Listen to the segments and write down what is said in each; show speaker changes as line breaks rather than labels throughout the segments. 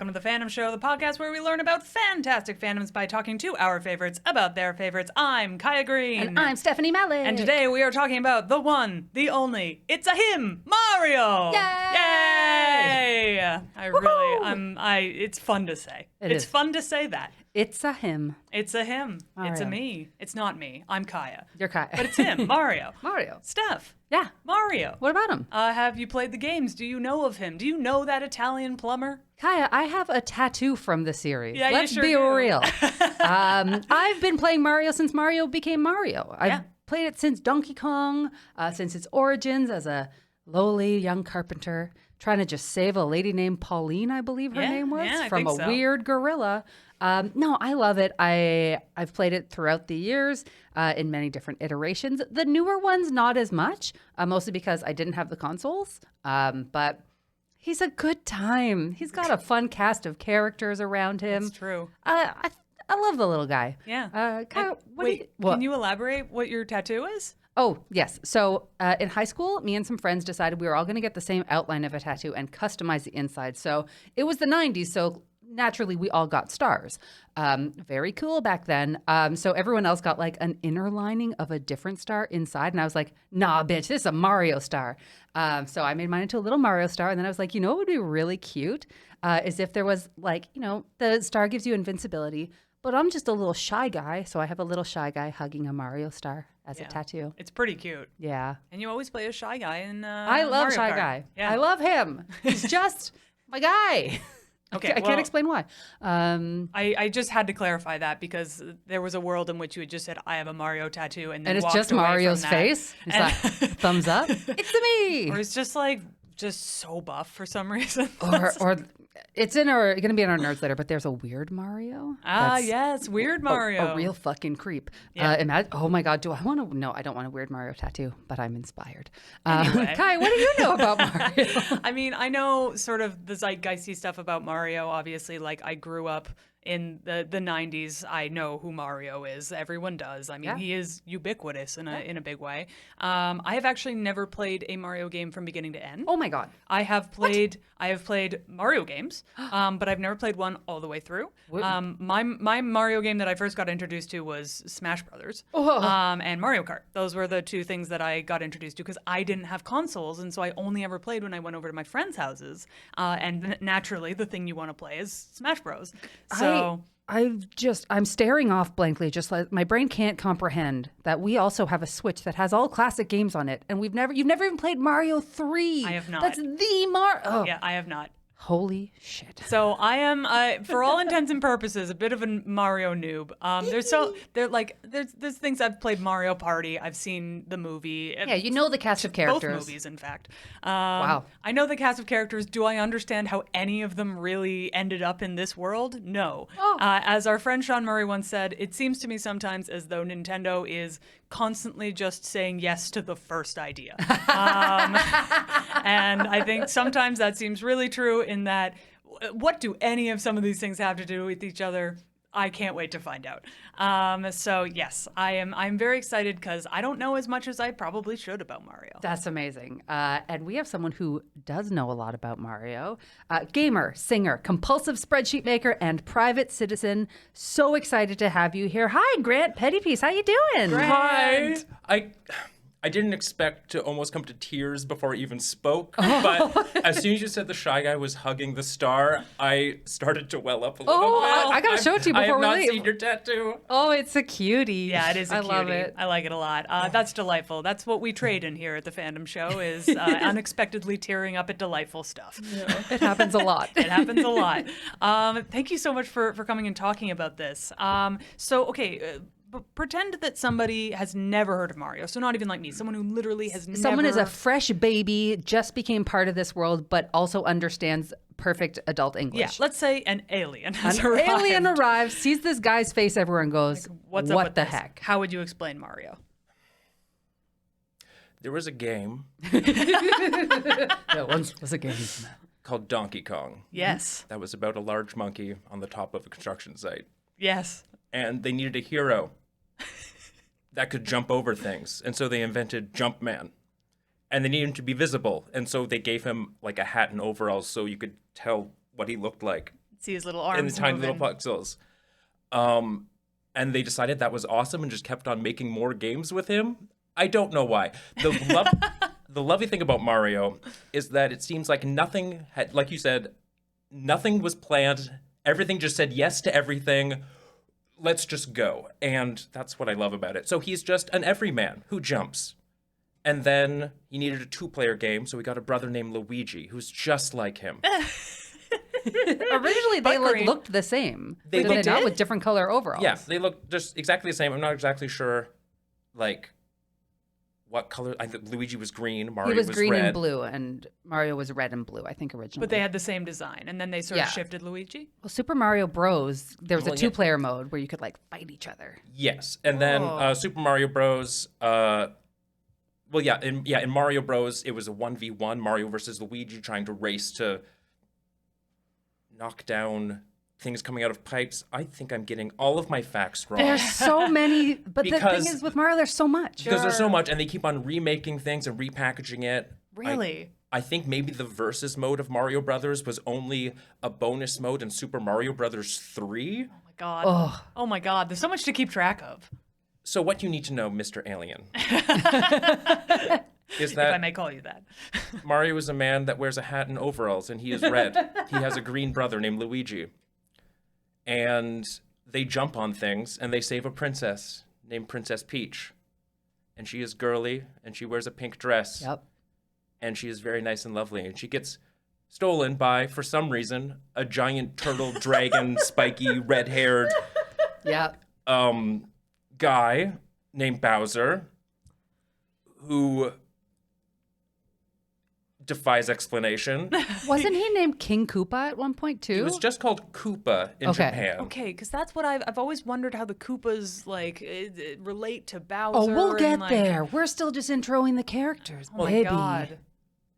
welcome to the Fandom Show, the podcast where we learn about fantastic fandoms by talking to our favorites about their favorites. I'm Kaya Green.
And I'm Stephanie Malik.
And today we are talking about the one, the only, it's a him, Mario!
Yay!
Yay! It's fun to say. It's fun to say that.
It's a him.
It's a him.
Mario.
It's a me. It's not me. I'm Kaya.
You're Kaya.
But it's him, Mario.
Mario.
Steph.
Yeah.
Mario.
What about him?
Have you played the games? Do you know of him? Do you know that Italian plumber?
Kaya, I have a tattoo from the series.
Yeah,
Let's
you sure
be
do.
real. I've been playing Mario since Mario became Mario. I've played it since Donkey Kong, since its origins as a lowly young carpenter trying to just save a lady named Pauline, I believe her name was, from a weird gorilla. No, I love it. I've played it throughout the years in many different iterations. The newer ones, not as much, mostly because I didn't have the consoles. But he's a good time. He's got a fun cast of characters around him.
That's true.
I love the little guy.
Yeah.
Kyle,
Can you elaborate what your tattoo is?
Oh, yes. So in high school, me and some friends decided we were all going to get the same outline of a tattoo and customize the inside. So it was the 90s, so naturally we all got stars. Very cool back then. So everyone else got like an inner lining of a different star inside. And I was like, nah, bitch, this is a Mario star. So I made mine into a little Mario star. And then I was like, you know what would be really cute is if there was like, the star gives you invincibility. But I'm just a little shy guy, so I have a little shy guy hugging a Mario star as a tattoo.
It's pretty cute.
Yeah.
And you always play a shy guy in
I love
Mario
Shy
Kart.
Guy.
Yeah.
I love him. He's just my guy.
Okay,
I can't explain why.
I just had to clarify that because there was a world in which you had just said, I have a Mario tattoo, and then
And it's
walked
just
away
Mario's
from that.
face. It's like, thumbs up. It's me.
Or it's just like, just so buff for some reason.
Or it's going to be in our nerds later, but there's a weird Mario.
Yes, weird Mario.
A real fucking creep.
Yeah.
Oh my God, do I want to? No, I don't want a weird Mario tattoo, but I'm inspired.
Anyway.
Kai, what do you know about Mario?
I mean, I know sort of the zeitgeisty stuff about Mario. Obviously, like I grew up in the 90s. I know who Mario is. Everyone does. I mean, he is ubiquitous in a big way. I have actually never played a Mario game from beginning to end.
Oh my God.
I have played Mario games, but I've never played one all the way through. My Mario game that I first got introduced to was Smash Brothers and Mario Kart. Those were the two things that I got introduced to because I didn't have consoles, and so I only ever played when I went over to my friends' houses. And naturally, the thing you want to play is Smash Bros. So
I'm staring off blankly, just like my brain can't comprehend that we also have a Switch that has all classic games on it, and you've never even played Mario 3.
I have not.
That's the Mario. Oh.
Yeah, I have not.
Holy shit.
So I am, for all intents and purposes, a bit of a Mario noob. There's things I've played Mario Party. I've seen the movie.
Yeah, you know the cast of characters.
Both movies, in fact.
Wow.
I know the cast of characters. Do I understand how any of them really ended up in this world? No.
Oh.
As our friend Sean Murray once said, it seems to me sometimes as though Nintendo is constantly just saying yes to the first idea. And I think sometimes that seems really true in that what do any of some of these things have to do with each other? I can't wait to find out. So yes, I'm very excited because I don't know as much as I probably should about Mario.
That's amazing. And we have someone who does know a lot about Mario. Gamer, singer, compulsive spreadsheet maker, and private citizen. So excited to have you here. Hi, Grant Pettypiece. How you doing?
Grant.
Hi. I didn't expect to almost come to tears before I even spoke, but as soon as you said the shy guy was hugging the star, I started to well up a little bit.
I gotta show it to you before we leave.
I have not seen your tattoo.
Oh, it's a cutie.
Yeah, it is a cutie.
I love it.
I like it a lot. That's delightful. That's what we trade in here at the Fandom Show is unexpectedly tearing up at delightful stuff.
Yeah. It happens a lot.
It happens a lot. Thank you so much for coming and talking about this. Pretend that somebody has never heard of Mario, so not even like me, someone who literally has never...
Someone is a fresh baby, just became part of this world, but also understands perfect adult English.
Yeah, let's say an alien has
An
arrived.
alien arrives, sees this guy's face everywhere and goes,
What's up
what
with
the
this?
heck?
How would you explain Mario?
There was a game
There once was a game.
called Donkey Kong.
Yes.
That was about a large monkey on the top of a construction site.
Yes.
And they needed a hero that could jump over things. And so they invented Jumpman. And they needed him to be visible. And so they gave him like a hat and overalls so you could tell what he looked like.
See his little arms
in the tiny
moving.
little pixels. And they decided that was awesome and just kept on making more games with him. I don't know why. The lovely thing about Mario is that it seems like nothing had, like you said, nothing was planned. Everything just said yes to everything. Let's just go. And that's what I love about it. So he's just an everyman who jumps. And then he needed a 2-player game, so we got a brother named Luigi, who's just like him.
Originally, they
green.
looked the same.
They
Did they not
did?
with different color overalls?
Yeah, they look just exactly the same. I'm not exactly sure, like, what color. I think Luigi was green, Mario
He was green
red.
and blue, and Mario was red and blue, I think, originally.
But they had the same design, and then they sort of
Yeah.
shifted Luigi.
Well, Super Mario Bros. There was
Well,
a
yeah.
2-player mode where you could like fight each other.
Yes, and then
Oh.
Super Mario Bros. In Mario Bros. It was a 1v1, Mario versus Luigi trying to race to knock down things coming out of pipes. I think I'm getting all of my facts wrong.
There's so many, but the
Because-
thing is, with Mario, there's so much.
Because there's so
Sure.
much, and they keep on remaking things and repackaging it.
Really?
I think maybe the versus mode of Mario Brothers was only a bonus mode in Super Mario Brothers 3.
Oh my god.
Ugh.
Oh my god. There's so much to keep track of.
So what you need to know, Mr. Alien, is
If I
that
may call you that.
Mario is a man that wears a hat and overalls, and he is red. He has a green brother named Luigi. And they jump on things, and they save a princess named Princess Peach. And she is girly, and she wears a pink dress.
Yep.
And she is very nice and lovely. And she gets stolen by, for some reason, a giant turtle, dragon, spiky, red-haired
Yep.
guy named Bowser, who defies explanation.
Wasn't he named King Koopa at one point too?
He was just called Koopa in
Okay.
Japan.
Okay, because that's what I've always wondered how the Koopas like relate to Bowser.
Oh, we'll get
and, like,
there. We're still just introing the characters.
Oh my
baby.
god.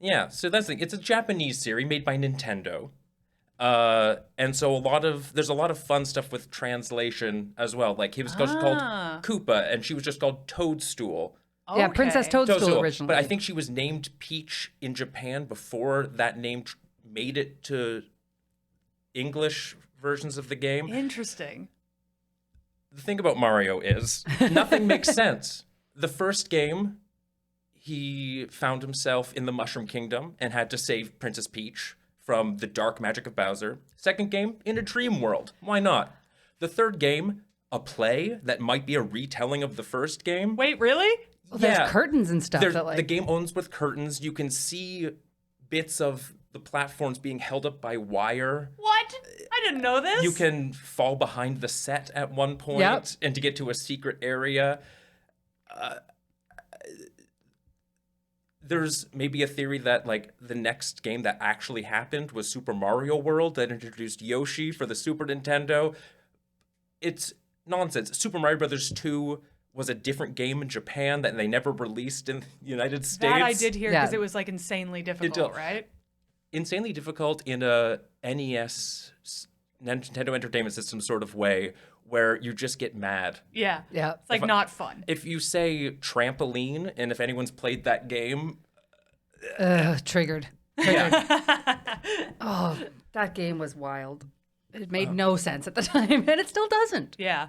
Yeah, so that's the thing. It's a Japanese series made by Nintendo. And so there's a lot of fun stuff with translation as well. Like he was just called Koopa, and she was just called Toadstool.
Yeah, Princess
Okay.
Toadstool originally.
But I think she was named Peach in Japan before that name made it to English versions of the game.
Interesting.
The thing about Mario is nothing makes sense. The first game, he found himself in the Mushroom Kingdom and had to save Princess Peach from the dark magic of Bowser. Second game, in a dream world. Why not? The third game, a play that might be a retelling of the first game.
Wait, really?
Well, there's curtains and stuff.
There's,
That, like,
the game owns with curtains. You can see bits of the platforms being held up by wire.
What? I didn't know this.
You can fall behind the set at one point
Yep.
and to get to a secret area. There's maybe a theory that like the next game that actually happened was Super Mario World that introduced Yoshi for the Super Nintendo. It's nonsense. Super Mario Brothers 2 was a different game in Japan that they never released in the United States.
that I did hear because
Yeah.
it was like insanely difficult, right?
Insanely difficult in a NES, Nintendo Entertainment System sort of way, where you just get mad.
Yeah.
yeah.
It's like not fun.
If you say trampoline, and if anyone's played that game,
Triggered.
yeah,
Oh, that game was wild. It made no sense at the time, and it still doesn't.
Yeah.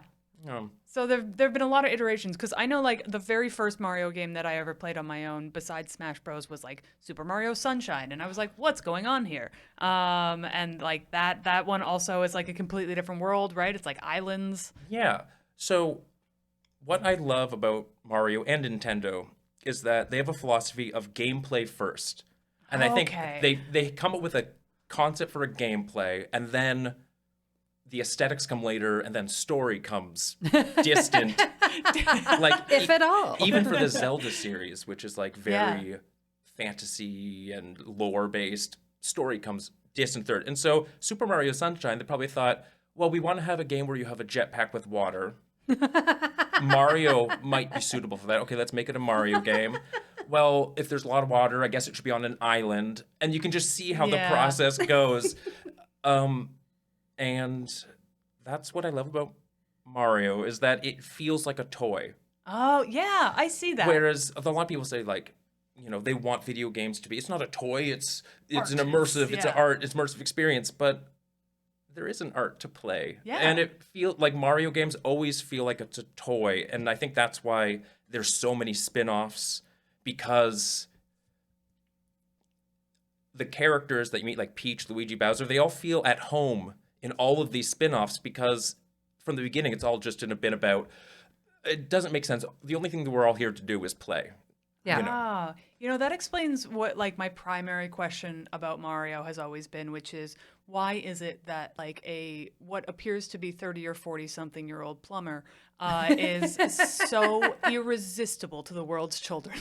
um,
So there've been a lot of iterations because I know like the very first Mario game that I ever played on my own besides Smash Bros was like Super Mario Sunshine, and I was like, what's going on here? And like that one also is like a completely different world, right? It's like islands.
yeah. So, what I love about Mario and Nintendo is that they have a philosophy of gameplay first, and I think
Okay.
they come up with a concept for a gameplay, and then the aesthetics come later, and then story comes distant. Like
If at all.
even for the Zelda series, which is like very fantasy and lore based, story comes distant third. And so Super Mario Sunshine, they probably thought, well, we want to have a game where you have a jetpack with water. Mario might be suitable for that. Okay, let's make it a Mario game. Well, if there's a lot of water, I guess it should be on an island, and you can just see how the
Yeah.
process goes. And that's what I love about Mario is that it feels like a toy.
Oh yeah, I see that.
Whereas a lot of people say like, you know, they want video games to be. It's not a toy. It's
Art.
an immersive. It's an
Yeah.
art. It's immersive experience. But there is an art to play.
Yeah.
And it feel like Mario games always feel like it's a toy. And I think that's why there's so many spin-offs, because the characters that you meet, like Peach, Luigi, Bowser, they all feel at home in all of these spin-offs, because from the beginning it's all just been about, it doesn't make sense. The only thing that we're all here to do is play.
Yeah.
You know.
Ah, that explains what like my primary question about Mario has always been, which is why is it that like what appears to be 30 or 40 something year old plumber is so irresistible to the world's children?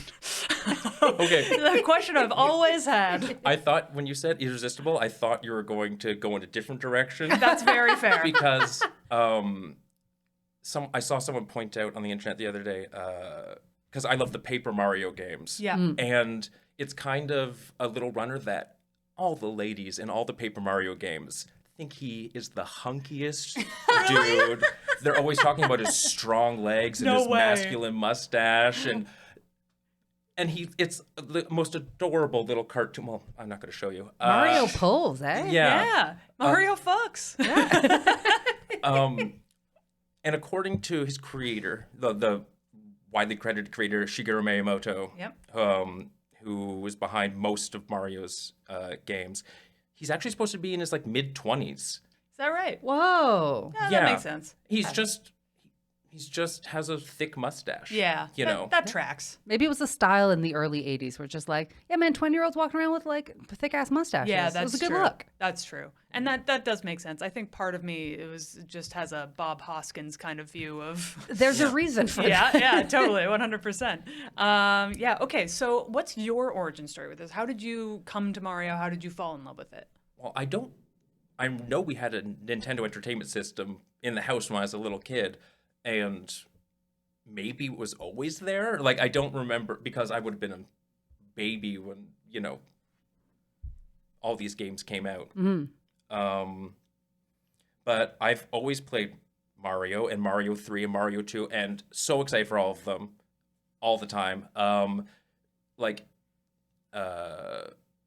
Okay.
The question I've always had.
I thought when you said irresistible, I thought you were going to go in a different direction.
That's very fair.
Because I saw someone point out on the internet the other day, because I love the Paper Mario games.
Yeah.
And it's kind of a little runner that all the ladies in all the Paper Mario games think he is the hunkiest dude. They're always talking about his strong legs and
No
his
way.
masculine mustache, and it's the most adorable little cartoon. Well, I'm not going to show you.
Mario pulls, eh?
Yeah. Mario fucks.
And according to his creator, the widely credited creator Shigeru Miyamoto,
Yep.
Who was behind most of Mario's games, he's actually supposed to be in his like mid-20s.
Is that right?
Whoa.
Yeah, that makes sense.
He's just has a thick mustache.
Yeah.
You know.
That tracks.
Maybe it was a style in the early 80s where just like, yeah, man, 20-year-olds walking around with like thick ass mustaches.
Yeah,
It was
that's
a good
true.
look.
That's true. And that does make sense. I think part of me just has a Bob Hoskins kind of view of
There's a reason for that.
yeah, totally, 100%. Yeah, okay. So what's your origin story with this? How did you come to Mario? How did you fall in love with it?
Well, I know we had a Nintendo Entertainment System in the house when I was a little kid, and maybe it was always there. Like, I don't remember, because I would have been a baby when, all these games came out. But I've always played Mario and Mario 3 and Mario 2, and so excited for all of them all the time.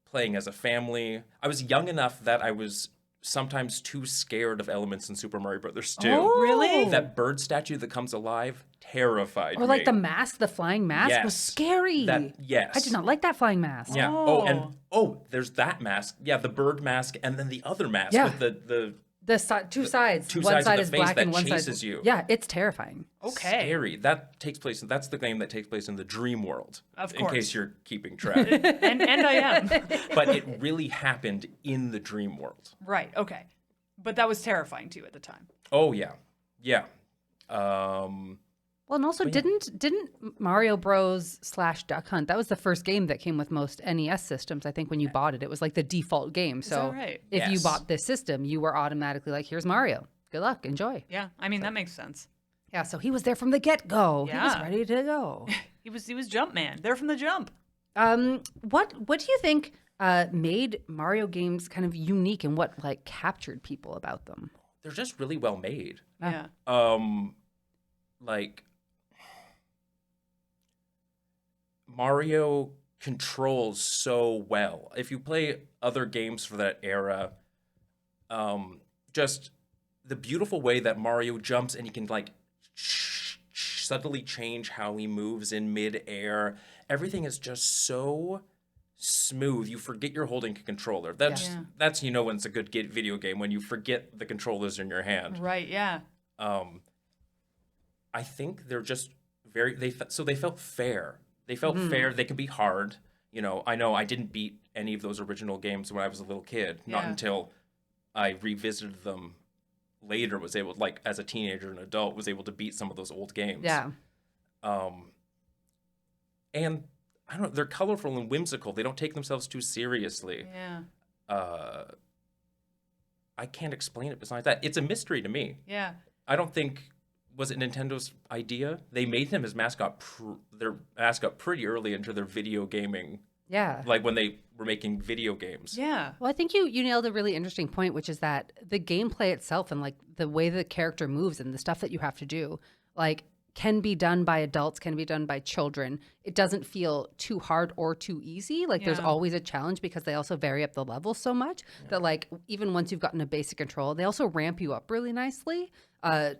Playing as a family. I was young enough that I was sometimes too scared of elements in Super Mario Brothers 2.
Oh.
Really?
That bird statue that comes alive terrified me.
Or like the mask, the flying mask was
Yes.
scary.
Yes.
I did not like that flying mask.
Yeah.
Oh.
There's that mask. Yeah, the bird mask, and then the other mask
Yeah.
with the
Two sides.
two
one
sides of
side
the
is
face
black
that
and one
chases
side.
you.
Yeah, it's terrifying.
Okay.
scary. That's the game that takes place in the dream world.
Of
in
course.
case you're keeping track.
And I am.
But it really happened in the dream world.
Right. Okay. But that was terrifying to you at the time.
Oh yeah. Yeah.
Well, and also didn't Mario Bros. / Duck Hunt, that was the first game that came with most NES systems. I think when you bought it, it was like the default game. So
that right?
if you
Yes.
bought this system, you were automatically like, here's Mario. Good luck. Enjoy.
Yeah. I mean, that makes sense.
Yeah, so he was there from the get-go. He was
Yeah.
ready to go.
He was Jumpman. There from the jump.
What do you think made Mario games kind of unique, and what like captured people about them?
They're just really well made.
Yeah.
Like Mario controls so well. If you play other games for that era, just the beautiful way that Mario jumps and he can like subtly change how he moves in mid-air. Everything is just so smooth. You forget you're holding a controller. That's when it's a good video game, when you forget the controllers in your hand.
Right. Yeah.
I think they're just they felt fair. They felt fair. They could be hard. I know I didn't beat any of those original games when I was a little kid. Not
Yeah.
until I revisited them later, was able, like as a teenager and adult, was able to beat some of those old games.
Yeah.
And I don't know, they're colorful and whimsical. They don't take themselves too seriously.
Yeah.
I can't explain it besides that. It's a mystery to me.
Yeah.
I don't think, was it Nintendo's idea? They made him his mascot, their mascot pretty early into their video gaming,
Yeah.
like when they were making video games.
Yeah.
Well, I think you nailed a really interesting point, which is that the gameplay itself and like the way the character moves and the stuff that you have to do, like can be done by adults, can be done by children. It doesn't feel too hard or too easy. Like there's always a challenge because they also vary up the levels so much that like even once you've gotten a basic control, they also ramp you up really nicely.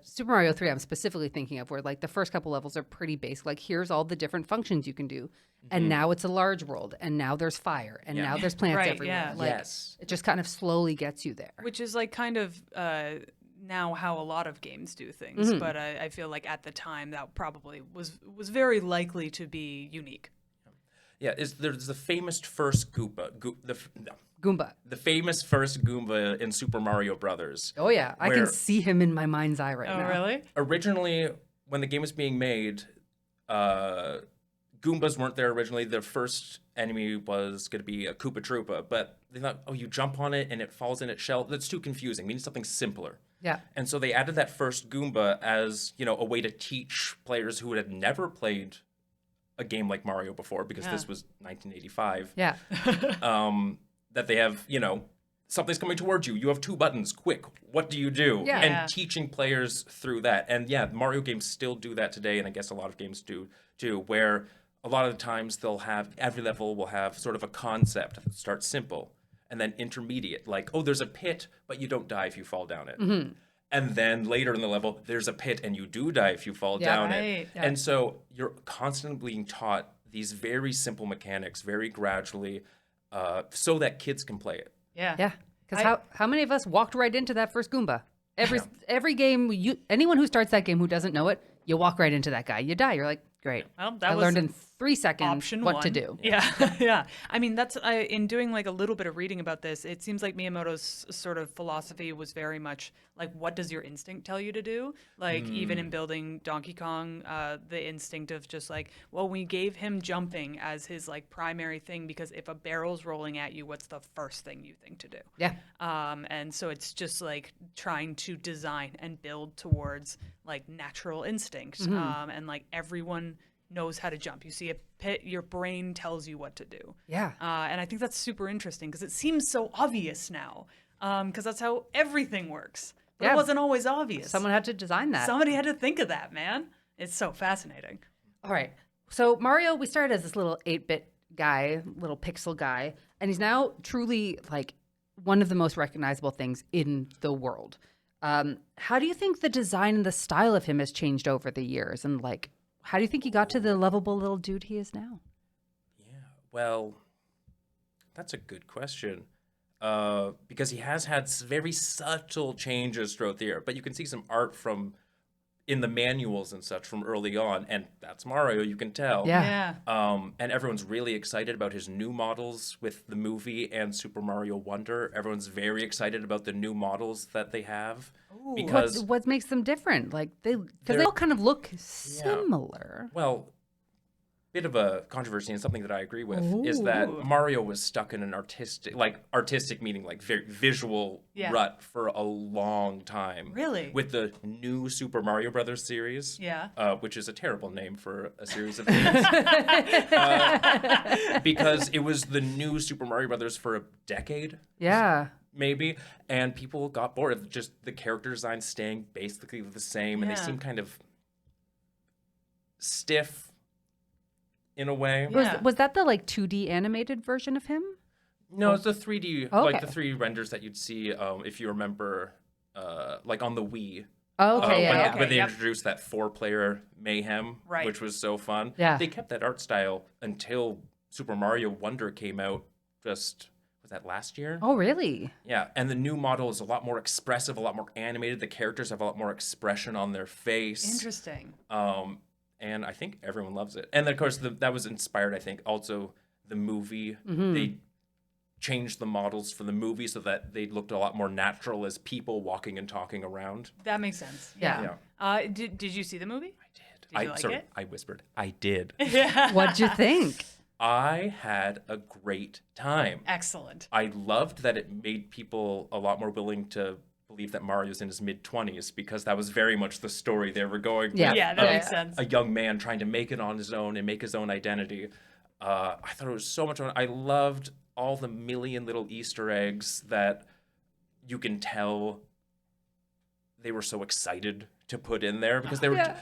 Super Mario 3 I'm specifically thinking of where like the first couple levels are pretty basic. Like here's all the different functions you can do. And now it's a large world and now there's fire and now there's plants everywhere. Like it just kind of slowly gets you there.
Which is like kind of now how a lot of games do things, but I feel like at the time that probably was very likely to be unique.
Yeah, there's the famous first
Goomba.
The famous first Goomba in Super Mario Brothers.
Oh yeah, I can see him in my mind's eye right now.
Oh really?
Originally, when the game was being made, Goombas weren't there originally. The first enemy was going to be a Koopa Troopa, but they thought, oh, you jump on it and it falls in its shell. That's too confusing. We need something simpler.
Yeah.
And so they added that first Goomba as, a way to teach players who had never played a game like Mario before, because this was 1985.
Yeah.
That they have, something's coming towards you. You have 2 buttons. Quick, what do you do?
Yeah.
And teaching players through that. And yeah, Mario games still do that today, and I guess a lot of games do too, where a lot of the times every level will have sort of a concept that starts simple and then intermediate, like, oh, there's a pit, but you don't die if you fall down it.
Mm-hmm.
And then later in the level, there's a pit and you do die if you fall down it.
Yeah.
And so you're constantly being taught these very simple mechanics very gradually so that kids can play it.
Yeah.
Yeah. Because how many of us walked right into that first Goomba? Every game, anyone who starts that game who doesn't know it, you walk right into that guy. You die. You're like, great.
Well,
I learned in 3 seconds
option
what
one.
to do.
Yeah, yeah. I mean, that's in doing like a little bit of reading about this. It seems like Miyamoto's sort of philosophy was very much like, what does your instinct tell you to do? Like even in building Donkey Kong, the instinct of just like, well, we gave him jumping as his like primary thing because if a barrel's rolling at you, what's the first thing you think to do?
Yeah.
And so it's just like trying to design and build towards like natural instinct, and like everyone knows how to jump. You see a pit, your brain tells you what to do.
Yeah.
And I think that's super interesting because it seems so obvious now, because that's how everything works. But it wasn't always obvious.
Someone had to design that.
Somebody had to think of that, man. It's so fascinating.
All right. So Mario, we started as this little 8-bit guy, little pixel guy, and he's now truly like one of the most recognizable things in the world. How do you think the design and the style of him has changed over the years? And like, how do you think he got to the lovable little dude he is now?
Yeah, well, that's a good question. Because he has had very subtle changes throughout the year, but you can see some art in the manuals and such from early on, and that's Mario, you can tell.
Yeah.
And everyone's really excited about his new models with the movie and Super Mario Wonder. Everyone's very excited about the new models that they have.
Ooh.
Because
what makes them different? Like they all kind of look similar.
Well, bit of a controversy and something that I agree with is that Mario was stuck in an artistic meaning like very visual rut for a long time.
Really?
With the new Super Mario Brothers series.
Yeah.
Which is a terrible name for a series of games. Because it was the new Super Mario Brothers for a decade.
Yeah.
Maybe. And people got bored of just the character design staying basically the same. And they seem kind of stiff in a way.
Yeah.
Was that the like 2D animated version of him?
No, it's the 3D,
Okay.
like the 3D renders that you'd see if you remember, like on the Wii.
Oh, okay,
when they introduced that 4-player Mayhem,
Right.
which was so fun.
Yeah.
They kept that art style until Super Mario Wonder came out was that last year?
Oh, really?
Yeah, and the new model is a lot more expressive, a lot more animated. The characters have a lot more expression on their face.
Interesting.
And I think everyone loves it. And of course, that was inspired, I think, also the movie. They changed the models for the movie so that they looked a lot more natural as people walking and talking around.
That makes sense.
Yeah.
Did you see the movie?
I did.
Did you like it?
I whispered. I did.
Yeah.
What'd you think?
I had a great time.
Excellent.
I loved that it made people a lot more willing to believe that Mario's in his mid-20s, because that was very much the story they were going with.
Yeah, that makes sense.
A young man trying to make it on his own and make his own identity. I thought it was so much fun. I loved all the million little Easter eggs that you can tell they were so excited to put in there, because they were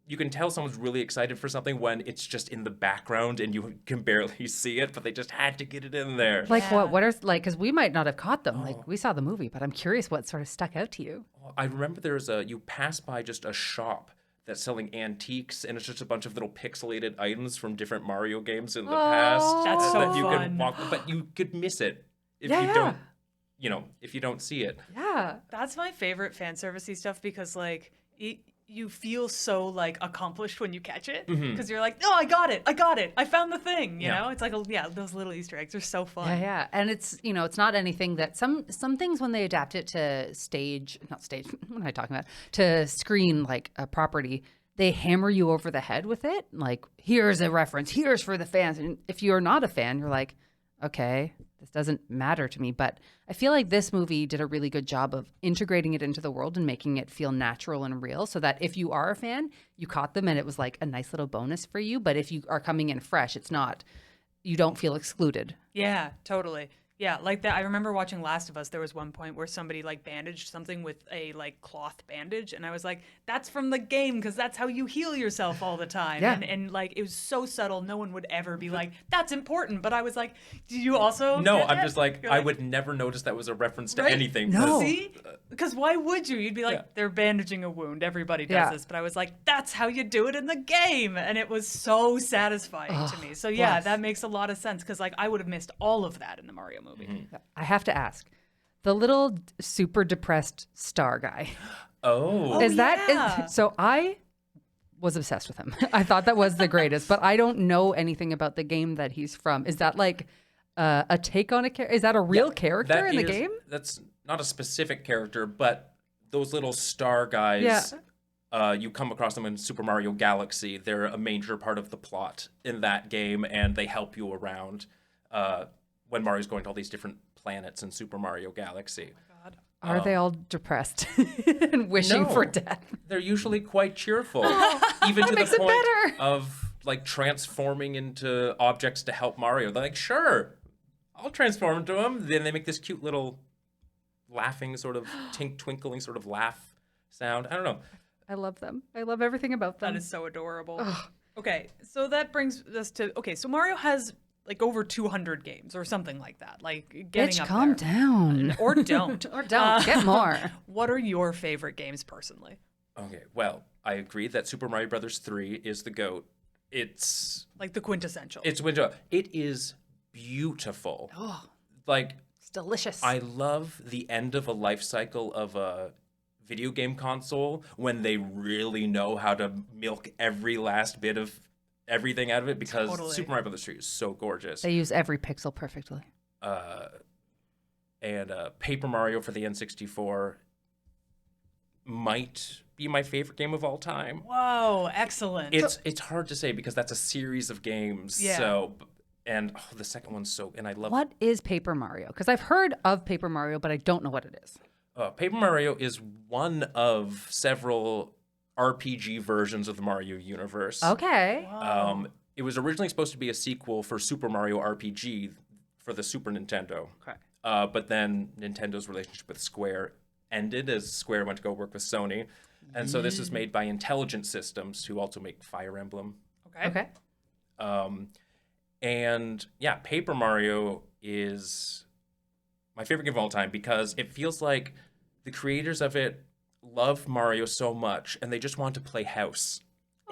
you can tell someone's really excited for something when it's just in the background and you can barely see it, but they just had to get it in there.
Like what are like, because we might not have caught them. Like we saw the movie, but I'm curious what sort of stuck out to you.
I remember you pass by just a shop that's selling antiques, and it's just a bunch of little pixelated items from different Mario games in the past.
That's so
that you
fun.
can walk, but you could miss it if if you don't see it.
Yeah.
That's my favorite fan servicey stuff because like you feel so like accomplished when you catch it because you're like, oh, I got it, I found the thing. You know, it's like those little Easter eggs are so fun.
Yeah, and it's it's not anything that some things when they adapt it to not stage. What am I talking about? To screen like a property, they hammer you over the head with it. Like, here's a reference, here's for the fans. And if you're not a fan, you're like, okay, this doesn't matter to me. But I feel like this movie did a really good job of integrating it into the world and making it feel natural and real so that if you are a fan, you caught them and it was like a nice little bonus for you. But if you are coming in fresh, you don't feel excluded.
Yeah, totally. Yeah, like that. I remember watching Last of Us. There was one point where somebody like bandaged something with a like cloth bandage, and I was like, "That's from the game because that's how you heal yourself all the time."
Yeah.
And like it was so subtle, no one would ever be like, "That's important." But I was like, "Do you also?"
No,
get
I'm
that?"
just like,
You're
I would never notice that was a reference to anything.
No.
See? Because why would you? You'd be like, they're bandaging a wound. Everybody does this. But I was like, that's how you do it in the game. And it was so satisfying to me. So yeah,
bless.
that makes a lot of sense because like I would have missed all of that in the Mario movie.
I have to ask, the little super depressed star guy.
Oh.
So I was obsessed with him. I thought that was the greatest, but I don't know anything about the game that he's from. Is that like a take on a character? Is that a real character in the game?
That's not a specific character, but those little star guys, you come across them in Super Mario Galaxy. They're a major part of the plot in that game, and they help you around when Mario's going to all these different planets in Super Mario Galaxy.
Are they all depressed and wishing
No.
for death?
They're usually quite cheerful, even to the
makes it
point
better.
of like transforming into objects to help Mario. They're like, sure, I'll transform into him. Then they make this cute little laughing sort of twinkling sort of laugh sound. I don't know.
I love them. I love everything about them.
That is so adorable. Okay, so that brings us to so Mario has like over 200 games or something like that. Like getting
Bitch,
up
calm
there.
down.
Or don't.
Or don't. Get more.
What are your favorite games personally?
Okay, well, I agree that Super Mario Brothers 3 is the GOAT. It's
Like the quintessential.
window. It is beautiful.
Oh,
Like,
it's delicious.
I love the end of a life cycle of a video game console when they really know how to milk every last bit of everything out of it because
Totally.
Super Mario Brothers 3 is so gorgeous.
They use every pixel perfectly.
And Paper Mario for the N64 might be my favorite game of all time.
Whoa, excellent.
It's hard to say because that's a series of games.
Yeah.
So, and the second one's and I love
What is Paper Mario? Because I've heard of Paper Mario, but I don't know what it is.
Paper Mario is one of several RPG versions of the Mario universe.
Okay.
It was originally supposed to be a sequel for Super Mario RPG for the Super Nintendo.
Okay.
But then Nintendo's relationship with Square ended as Square went to go work with Sony. And so this is made by Intelligent Systems, who also make Fire Emblem.
Okay.
And yeah, Paper Mario is my favorite game of all time because it feels like the creators of it love Mario so much and they just want to play house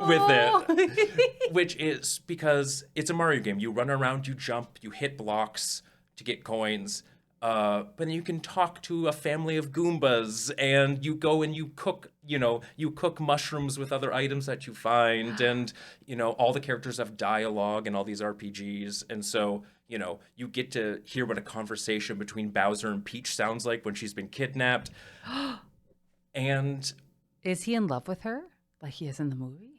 with it, which is because it's a Mario game. You run around, you jump, you hit blocks to get coins, but then you can talk to a family of Goombas and you go and you cook, you cook mushrooms with other items that you find and, all the characters have dialogue in all these RPGs. And so, you get to hear what a conversation between Bowser and Peach sounds like when she's been kidnapped. And
Is he in love with her like he is in the movie?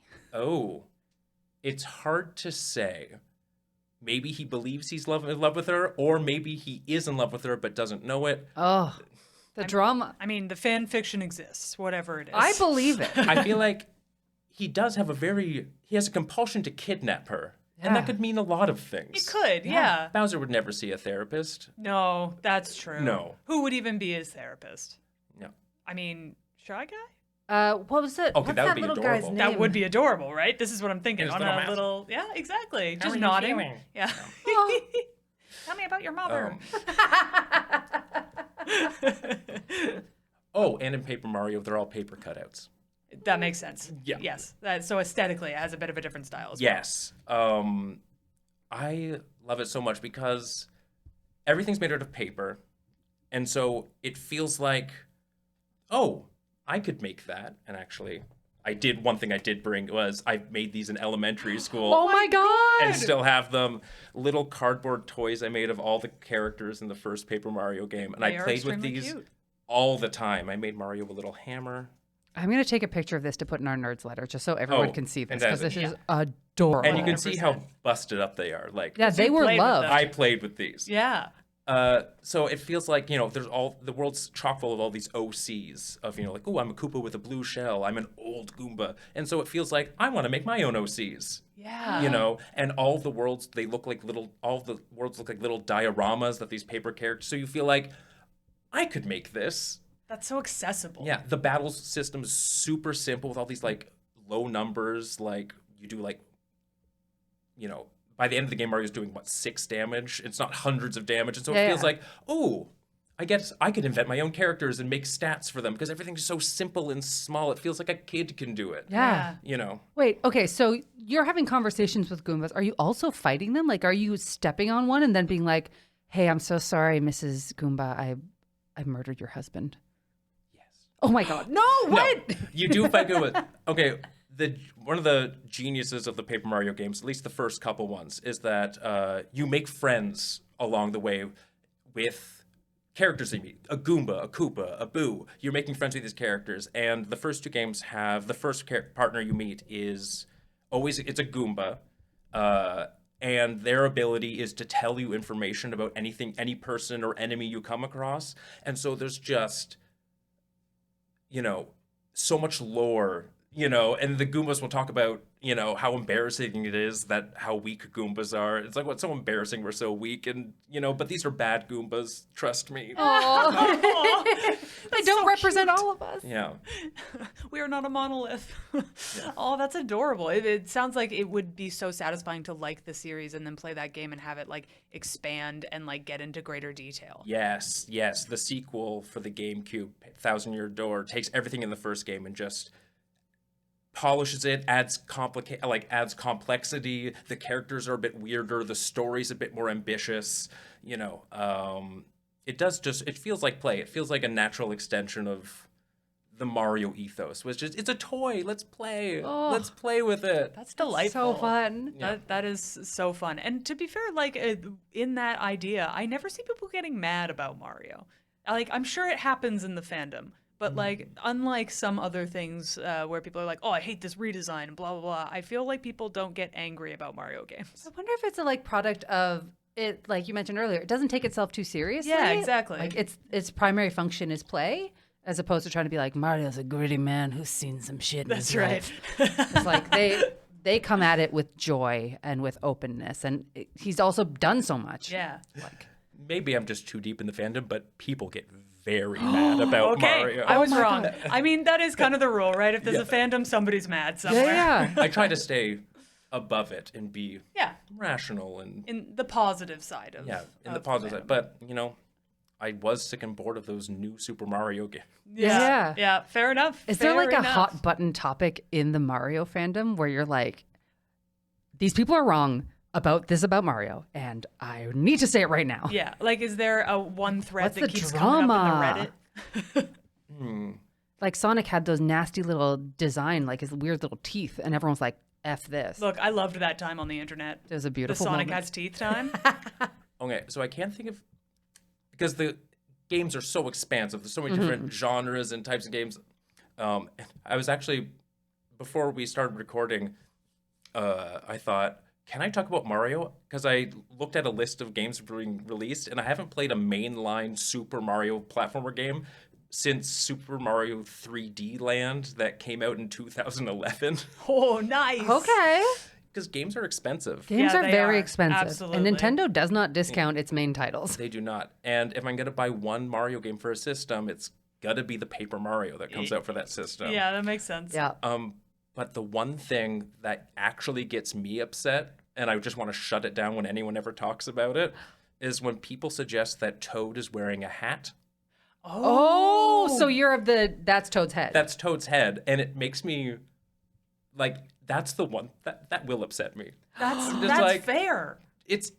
it's hard to say. Maybe he believes he's in love with her, or maybe he is in love with her but doesn't know it.
Oh, the drama.
I mean, the fan fiction exists, whatever it is.
I believe it.
I feel like he does have he has a compulsion to kidnap her. And that
Yeah.
could mean a lot of things.
It could, yeah.
Bowser would never see a therapist.
No, that's true.
No.
Who would even be his therapist?
No.
I mean, Shy Guy?
What was it?
Okay,
What's
that would
that
be
little guy's
adorable.
name?
That would be adorable, right? This is what I'm thinking.
His
On
little
a
mouse.
little, yeah, exactly. Just
are you
nodding.
feeling?
Yeah.
Oh.
Tell me about your mother.
Oh, and in Paper Mario, they're all paper cutouts.
That makes sense.
Yeah.
Yes. So aesthetically, it has a bit of a different style as
Yes. I love it so much because everything's made out of paper. And so it feels like, oh, I could make that. And actually, one thing I did bring was I made these in elementary school.
Oh my god!
And still have them. Little cardboard toys I made of all the characters in the first Paper Mario game. And
They
I
are
played with
extremely
these
cute.
all the time. I made Mario a little hammer.
I'm going to take a picture of this to put in our nerds letter just so everyone
Oh,
can see this because this
fantastic.
is adorable.
And you can see how
100%.
busted up they are. Like,
yeah, they
you
were
played with
loved.
them.
I played with these.
Yeah.
So it feels like, there's the world's chock full of all these OCs of, like, oh, I'm a Koopa with a blue shell. I'm an old Goomba. And so it feels like I want to make my own OCs.
Yeah.
And all the worlds, all the worlds look like little dioramas that these paper characters. So you feel like I could make this.
That's so accessible.
Yeah. The battle system is super simple with all these like low numbers. Like you do like, by the end of the game, Mario's doing 6 damage. It's not hundreds of damage. And so it feels like, oh, I guess I could invent my own characters and make stats for them because everything's so simple and small. It feels like a kid can do it.
Yeah. Wait, okay, so you're having conversations with Goombas. Are you also fighting them? Like, are you stepping on one and then being like, hey, I'm so sorry, Mrs. Goomba, I murdered your husband?
Yes.
Oh my God. No, what?
No, you do fight Goombas. Okay, one of the geniuses of the Paper Mario games, at least the first couple ones, is that you make friends along the way with characters you meet. A Goomba, a Koopa, a Boo. You're making friends with these characters. And the first 2 games have, the first partner you meet is always, it's a Goomba. And their ability is to tell you information about anything, any person or enemy you come across. And so there's just, so much lore, and the Goombas will talk about, how embarrassing it is that how weak Goombas are. It's like, what's so embarrassing we're so weak, and, but these are bad Goombas, trust me.
They don't represent all of us.
Yeah.
We are not a monolith. Oh, that's adorable. It sounds like it would be so satisfying to like the series and then play that game and have it like expand and like get into greater detail.
Yes. The sequel for the GameCube, Thousand Year Door, takes everything in the first game and just polishes it, adds complexity. The characters are a bit weirder. The story's a bit more ambitious. It feels like play. It feels like a natural extension of the Mario ethos, which is, it's a toy. Let's play. Let's play with it.
That's delightful.
So fun.
Yeah.
That is so fun. And to be fair, like in that idea, I never see people getting mad about Mario. Like, I'm sure it happens in the fandom. But like, unlike some other things where people are like, "Oh, I hate this redesign," blah blah blah, I feel like people don't get angry about Mario games.
I wonder if it's a product of it, like you mentioned earlier. It doesn't take itself too seriously.
Yeah, exactly.
Like its primary function is play, as opposed to trying to be like Mario's a gritty man who's seen some shit. In
That's
his
right.
life. It's like they come at it with joy and with openness, and he's also done so much.
Yeah.
Maybe I'm just too deep in the fandom, but people get very mad about
Okay,
Mario.
I was
my
wrong.
God.
I mean, that is kind of the rule, right? If there's a fandom, somebody's mad somewhere.
Yeah.
I try to stay above it and be
Yeah.
rational and
In the positive side of
in the
of
positive side.
fandom.
But I was sick and bored of those new Super Mario games.
Yeah.
Yeah. Fair enough.
Is there like
Fair
a
enough.
hot button topic in the Mario fandom where you're like, these people are wrong about Mario, and I need to say it right now?
Yeah. Like, is there a one thread
What's
that
the
keeps coming up in
drama?
the Reddit?
Like Sonic had those nasty little design, like his weird little teeth, and everyone's like, F this.
Look, I loved that time on the internet.
It was a
The
beautiful
Sonic
moment.
has teeth time.
Okay, so I can't think of, because the games are so expansive. There's so many different genres and types of games. I was actually, before we started recording, I thought, can I talk about Mario? Because I looked at a list of games being released, and I haven't played a mainline Super Mario platformer game since Super Mario 3D Land that came out in 2011.
Oh, nice.
Okay.
Because games are expensive.
Games
Yeah,
are
they
very
are.
expensive.
Absolutely.
And Nintendo does not discount its main titles.
They do not. And if I'm going to buy one Mario game for a system, it's gotta be the Paper Mario that comes out for that system.
Yeah, that makes sense.
Yeah.
But the one thing that actually gets me upset, and I just want to shut it down when anyone ever talks about it, is when people suggest that Toad is wearing a hat.
Oh, so you're of that's Toad's head.
That's Toad's head, and it makes me like that's the one that will upset me.
That's fair.
It's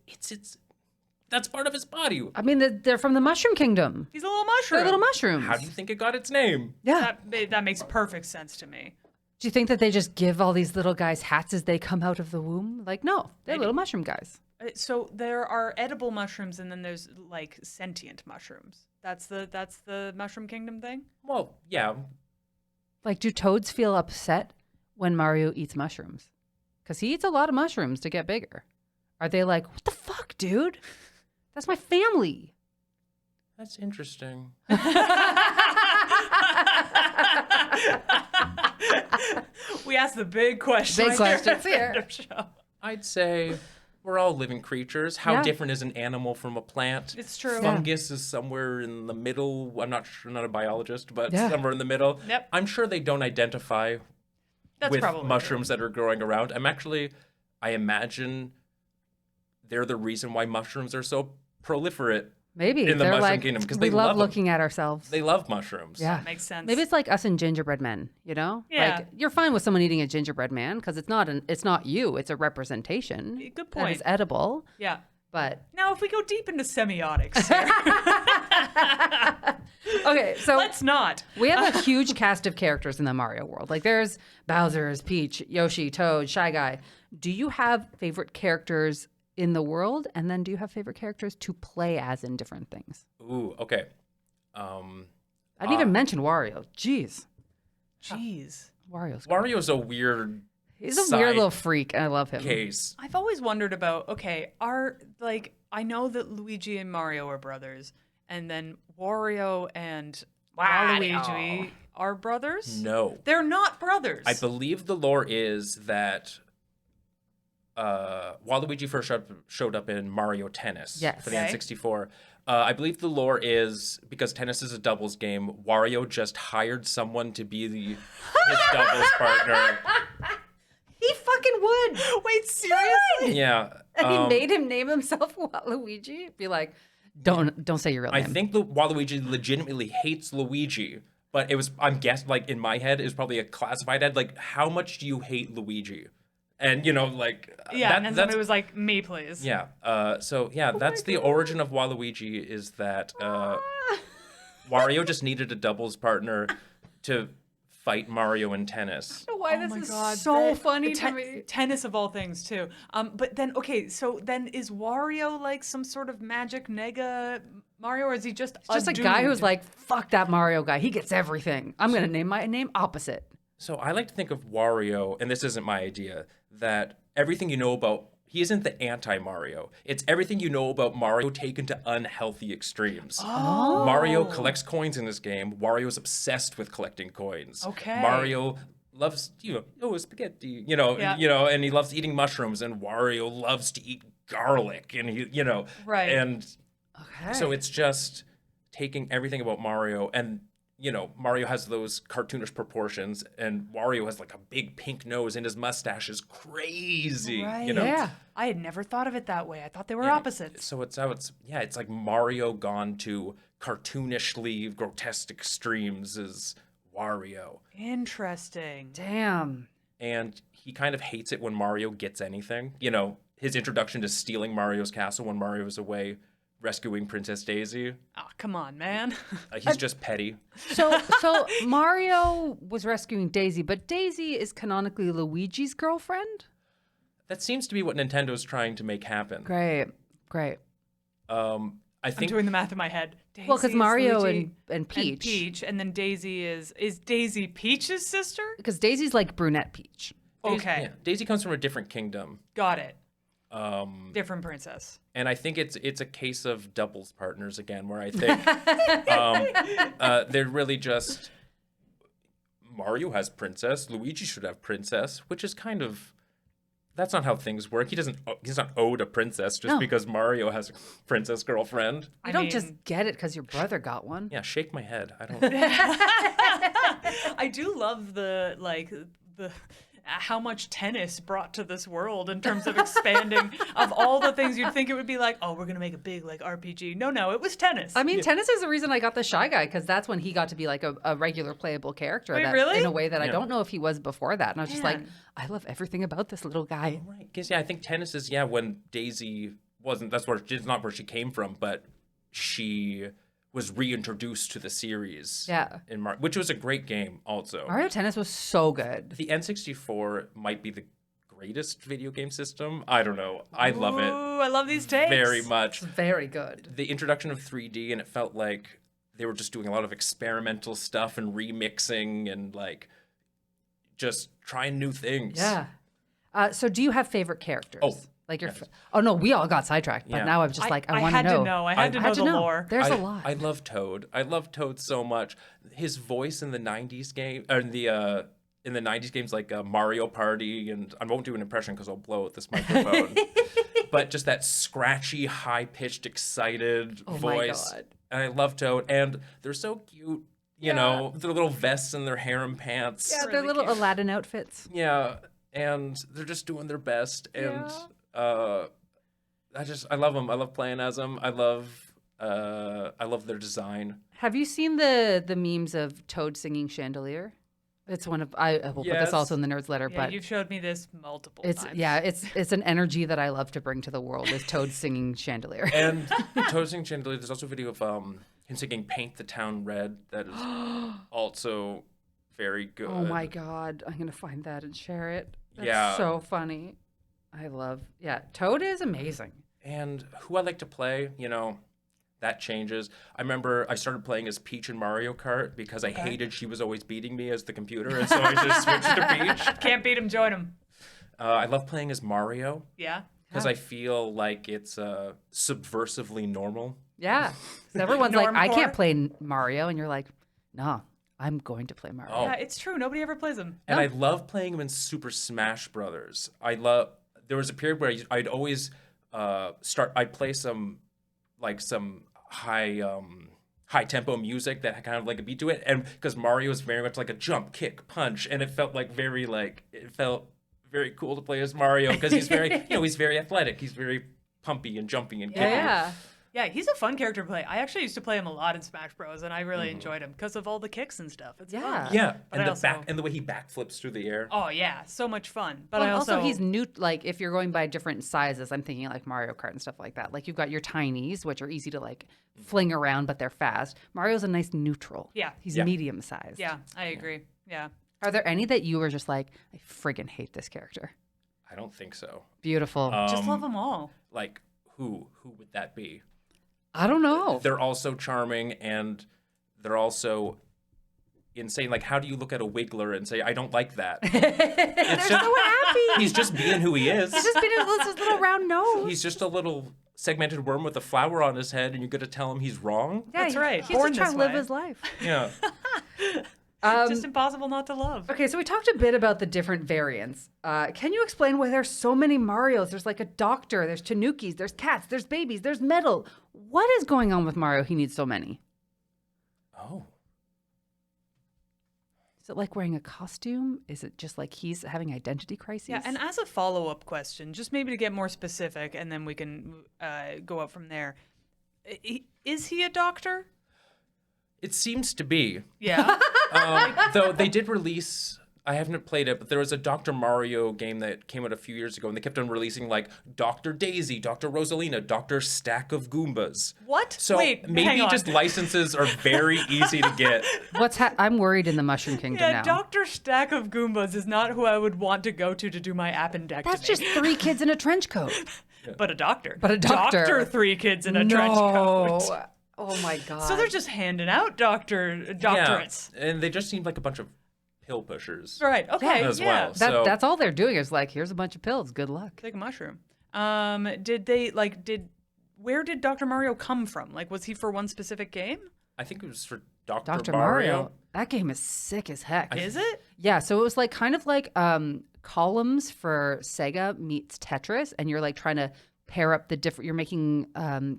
that's part of his body.
I mean, they're from the Mushroom Kingdom.
He's a little mushroom.
They're little mushrooms.
How do you think it got its name?
Yeah.
That makes perfect sense to me.
Do you think that they just give all these little guys hats as they come out of the womb? Like, no, they're little mushroom guys.
So there are edible mushrooms, and then there's like sentient mushrooms. That's the Mushroom Kingdom thing.
Well, yeah.
Like, do toads feel upset when Mario eats mushrooms? Because he eats a lot of mushrooms to get bigger. Are they like, what the fuck, dude? That's my family.
That's interesting.
We asked the big questions.
Big questions
here.
here.
I'd say we're all living creatures. How
Yeah.
different is an animal from a plant?
It's true.
Fungus is somewhere in the middle. I'm not sure, not a biologist, but
Yeah.
somewhere in the middle.
Yep.
I'm sure they don't identify
That's
with
probably
mushrooms that are growing around. I imagine they're the reason why mushrooms are so proliferate.
Maybe.
In the
They're
Mushroom
like,
Kingdom, 'cause
we
they
love
love 'em.
looking at ourselves.
They love mushrooms.
Yeah.
That makes sense.
Maybe it's like us and gingerbread men, you know?
Yeah.
Like, you're fine with someone eating a gingerbread man because it's not you. It's a representation.
Good
That
point.
is edible.
Yeah.
But
Now, if we go deep into semiotics, here,
okay, so
let's not.
we have a huge cast of characters in the Mario world. Like there's Bowser's, Peach, Yoshi, Toad, Shy Guy. Do you have favorite characters in the world? And then do you have favorite characters to play as in different things?
Ooh, okay.
I didn't even mention Wario. Jeez.
Jeez.
Wario's a weird
He's a
side
weird little freak, and I love him.
case.
I've always wondered about, okay, I know that Luigi and Mario are brothers, and then Wario and Waluigi are brothers?
No.
They're not brothers.
I believe the lore is that Waluigi first showed up in Mario Tennis
Yes.
for the
Okay.
N64. I believe the lore is because tennis is a doubles game, Wario just hired someone to be his doubles partner.
He fucking would.
Wait, seriously?
Yeah.
And he made him name himself Waluigi. Be like, don't say your real
I
name.
think Waluigi legitimately hates Luigi, but I'm guessing, like, in my head, it was probably a classified head. Like, how much do you hate Luigi? And,
Yeah, and then it was like, me, please.
Yeah. That's the origin of Waluigi is that Wario just needed a doubles partner to fight Mario in tennis.
I don't know why
Oh
this
my
is
God,
so funny to me.
Tennis of all things, too. But then, okay, so then is Wario like some sort of magic nega Mario, or is he just
Just a guy who's like, fuck that Mario guy. He gets everything. I'm going to name my name opposite.
So I like to think of Wario, and this isn't my idea, that everything you know about, he isn't the anti-Mario. It's everything you know about Mario taken to unhealthy extremes.
Oh.
Mario collects coins in this game. Wario's obsessed with collecting coins.
Okay.
Mario loves, spaghetti,
Yeah.
and he loves eating mushrooms, and Wario loves to eat garlic, and
Right.
And
Okay.
so it's just taking everything about Mario, and Mario has those cartoonish proportions, and Wario has like a big pink nose, and his mustache is crazy.
Right.
Yeah.
I had never thought of it that way. I thought they were
Yeah.
opposites.
So it's like Mario gone to cartoonishly grotesque extremes is Wario.
Interesting.
Damn.
And he kind of hates it when Mario gets anything. His introduction to stealing Mario's castle when Mario is away rescuing Princess Daisy.
Oh, come on, man.
He's just petty.
So Mario was rescuing Daisy, but Daisy is canonically Luigi's girlfriend?
That seems to be what Nintendo's trying to make happen.
Great.
I
I'm
think
doing the math in my head. Daisy
Well, because
is
Mario
Luigi
and Peach.
and Peach, and then Daisy is Daisy Peach's sister?
Because Daisy's like brunette Peach.
Okay,
Daisy comes from a different kingdom.
got it. Different princess.
And I think it's a case of doubles partners again, where I think they're really just Mario has princess, Luigi should have princess, which is kind of That's not how things work. He's not owed a princess just because Mario has a princess girlfriend.
You don't just get it because your brother got one.
Yeah, shake my head. I don't.
I do love the how much tennis brought to this world in terms of expanding of all the things you'd think it would be like, oh, we're going to make a big like RPG. No, it was tennis.
I mean, tennis is the reason I got the Shy Guy, because that's when he got to be like a regular playable character.
Wait, really?
In a way that I don't know if he was before that. And I was just like, I love everything about this little guy.
Right. Because, I think tennis is, when Daisy wasn't, it's not where she came from, but she was reintroduced to the series.
Yeah.
Which was a great game also.
Mario Tennis was so good.
The N64 might be the greatest video game system. I don't know. I love it.
Ooh, I love these takes.
Very much.
It's very good.
The introduction of 3D, and it felt like they were just doing a lot of experimental stuff and remixing and like just trying new things.
Yeah. So do you have favorite characters?
Oh.
Like no, we all got sidetracked, but now I'm just like, I want to know.
I had to know the lore.
There's a lot.
I love Toad. I love Toad so much. His voice in the 90s game, or in the 90s games like Mario Party, and I won't do an impression because I'll blow out this microphone. But just that scratchy, high-pitched, excited voice.
My God.
And I love Toad, and they're so cute. You know, their little vests and their harem pants.
Yeah, their little
cute.
Aladdin outfits.
Yeah, and they're just doing their best, and I love them. I love playing as them. I love their design.
Have you seen the memes of Toad singing Chandelier? It's one of I will put this also in the Nerds letter, but
you've showed me this multiple times.
Yeah, it's an energy that I love to bring to the world. Is Toad singing Chandelier?
And Toad singing Chandelier. There's also a video of him singing "Paint the Town Red." That is also very good.
Oh my God, I'm gonna find that and share it. That's so funny. I love, Toad is amazing.
And who I like to play, that changes. I remember I started playing as Peach in Mario Kart because I hated she was always beating me as the computer, and so I just switched to Peach.
Can't beat him, join him.
I love playing as Mario.
Yeah.
Because I feel like it's subversively normal.
Yeah. So everyone's like, I can't play Mario, and you're like, no. I'm going to play Mario.
Oh.
Yeah, it's true. Nobody ever plays him.
And I love playing him in Super Smash Brothers. There was a period where I'd always I'd play some high tempo music that had kind of like a beat to it, and because Mario is very much like a jump, kick, punch, and it felt very cool to play as Mario because he's very he's very athletic. He's very pumpy and jumpy and kicking.
Yeah, he's a fun character to play. I actually used to play him a lot in Smash Bros, and I really enjoyed him because of all the kicks and stuff. It's fun.
Yeah,
But
and the way he backflips through the air.
Oh yeah, so much fun. But
I also he's new. Like if you're going by different sizes, I'm thinking like Mario Kart and stuff like that. Like you've got your tinies, which are easy to like fling around, but they're fast. Mario's a nice neutral.
Yeah,
he's medium sized.
Yeah, I agree. Yeah.
Are there any that you were just like, I friggin' hate this character?
I don't think so.
Beautiful.
Just love them all.
Like who would that be?
I don't know.
They're all so charming, and they're also insane. Like, how do you look at a Wiggler and say, I don't like that?
They're so happy.
He's just being who he is.
He's just being his little round nose.
He's just a little segmented worm with a flower on his head, and you're going to tell him he's wrong?
Yeah,
that's right.
He's just trying to live his life.
Yeah.
It's just impossible not to love.
Okay, so we talked a bit about the different variants. Can you explain why there's so many Marios? There's like a doctor, there's Tanukis, there's cats, there's babies, there's metal. What is going on with Mario? He needs so many.
Oh.
Is it like wearing a costume? Is it just like he's having identity crises?
Yeah, and as a follow-up question, just maybe to get more specific, and then we can go up from there. Is he a doctor?
It seems to be.
Yeah.
Though they did release, I haven't played it, but there was a Dr. Mario game that came out a few years ago, and they kept on releasing like Dr. Daisy, Dr. Rosalina, Dr. Stack of Goombas.
What?
So
Wait,
maybe just licenses are very easy to get.
I'm worried in the Mushroom Kingdom now.
Dr. Stack of Goombas is not who I would want to go to do my appendectomy.
That's just 3 kids in a trench coat.
But a doctor.
But a doctor.
Doctor 3 kids in a trench coat.
Oh my God.
So they're just handing out doctorates.
Yeah, and they just seemed like a bunch of pill pushers.
Right. Okay.
As well.
That's all they're doing is like, here's a bunch of pills. Good luck.
Take a mushroom. Where did Dr. Mario come from? Like, was he for one specific game?
I think it was for Dr.
Dr. Mario. That game is sick as heck.
Is it?
Yeah. So it was like kind of like columns for Sega meets Tetris, and you're like trying to pair up the different. You're making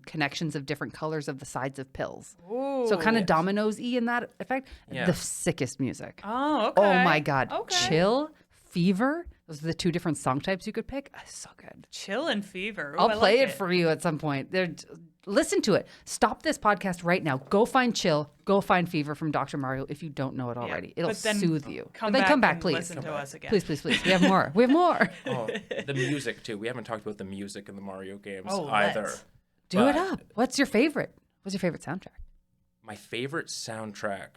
connections of different colors of the sides of pills.
Ooh.
So kind of dominoes-y in that effect.
Yeah.
The sickest music.
Oh, okay.
Oh my God.
Okay.
Chill, Fever. Those are the two different song types you could pick. So good.
Chill and Fever. Ooh,
I'll
I
play
like
it for you at some point. Listen to it. Stop this podcast right now. Go find Chill. Go find Fever from Dr. Mario if you don't know it already. It'll
but then
soothe you.
Come
But then
back
come back,
and
please.
Listen to us again.
Please, please, please. We have more. We have more.
Oh, the music too. We haven't talked about the music in the Mario games
Oh,
either.
let's.
Do it
But
up. What's your favorite? What's your favorite soundtrack?
My favorite soundtrack.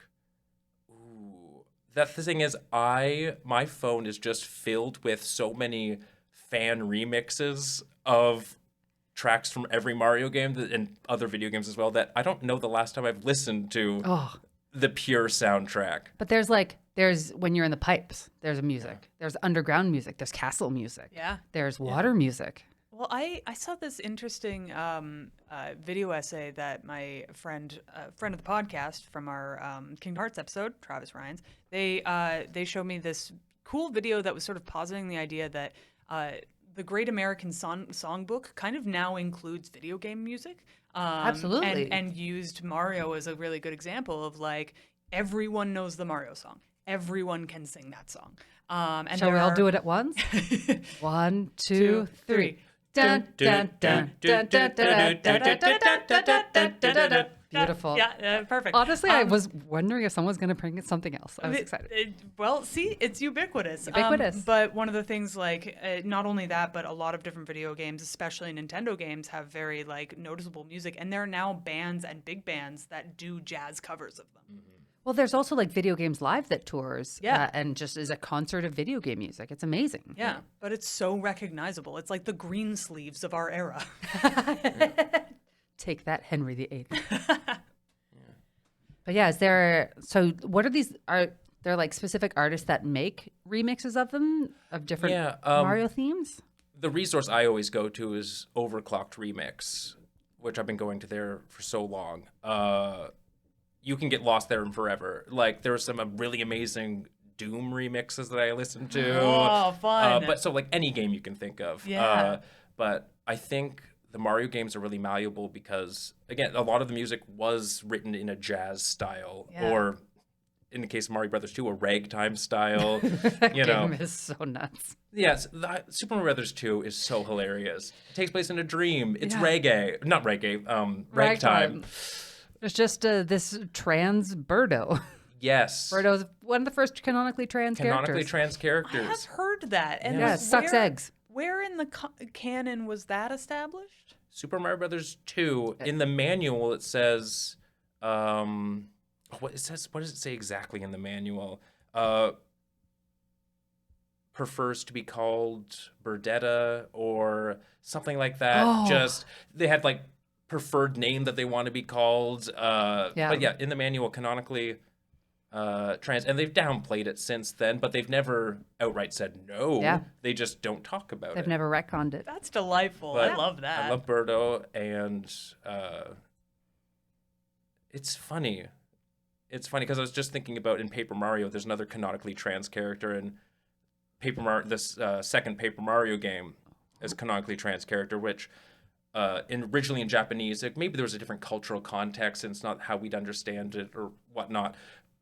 Ooh, the thing is, my phone is just filled with so many fan remixes of tracks from every Mario game and other video games as well that I don't know the last time I've listened to
Oh,
the pure soundtrack.
but there's when you're in the pipes, there's a music. There's underground music. There's castle music.
Yeah.
There's water music.
Well, I saw this interesting video essay that my friend of the podcast from our Kingdom Hearts episode, Travis Ryans, they showed me this cool video that was sort of positing the idea that the Great American Songbook kind of now includes video game music.
Absolutely.
And used Mario as a really good example of like everyone knows the Mario song. Everyone can sing that song. And
Shall we all do it at once? 1, 2, 3. Dun, dun, dun, dun, dun, dun, dun, dun, dun, dun, dun, dun, dun. Beautiful.
Yeah, perfect.
Honestly, I was wondering if someone's going to bring something else. I was excited.
Well, see, it's ubiquitous.
Ubiquitous.
But one of the things, like, not only that, but a lot of different video games, especially Nintendo games, have very like noticeable music, and there are now bands and big bands that do jazz covers of them.
Mm-hmm.
Well, there's also like Video Games Live that tours
Yeah.
and just is a concert of video game music. It's amazing.
Yeah, but it's so recognizable. It's like the green sleeves of our era.
Take that, Henry VIII. But yeah, what are these? Are there like specific artists that make remixes of them, of different Mario themes?
The resource I always go to is Overclocked Remix, which I've been going to there for so long. You can get lost there forever. Like, there are some really amazing Doom remixes that I listen to.
Oh, fun.
But so like any game you can think of.
Yeah.
But I think the Mario games are really malleable because, again, a lot of the music was written in a jazz style, or in the case of Mario Brothers 2, a ragtime style.
That
you know,
game is so nuts.
Yes, Super Mario Brothers 2 is so hilarious. It takes place in a dream. It's reggae, not reggae, ragtime.
There's just this trans Birdo.
Yes.
Birdo's one of the first canonically trans characters.
Trans characters.
I have heard that. And
Yeah, sucks eggs.
Where in the canon was that established?
Super Mario Brothers 2, in the manual it says, what does it say exactly in the manual? Prefers to be called Burdetta or something like that.
Oh.
Just, they had like preferred name that they want to be called. But yeah, in the manual, canonically trans, and they've downplayed it since then, but they've never outright said no.
Yeah.
They just don't talk about
They've
it.
never retconned it.
That's delightful.
But
I love that.
I love Birdo, and it's funny. It's funny because I was just thinking about in Paper Mario, there's another canonically trans character in this second Paper Mario game is canonically trans character, which originally in Japanese, maybe there was a different cultural context and it's not how we'd understand it or whatnot,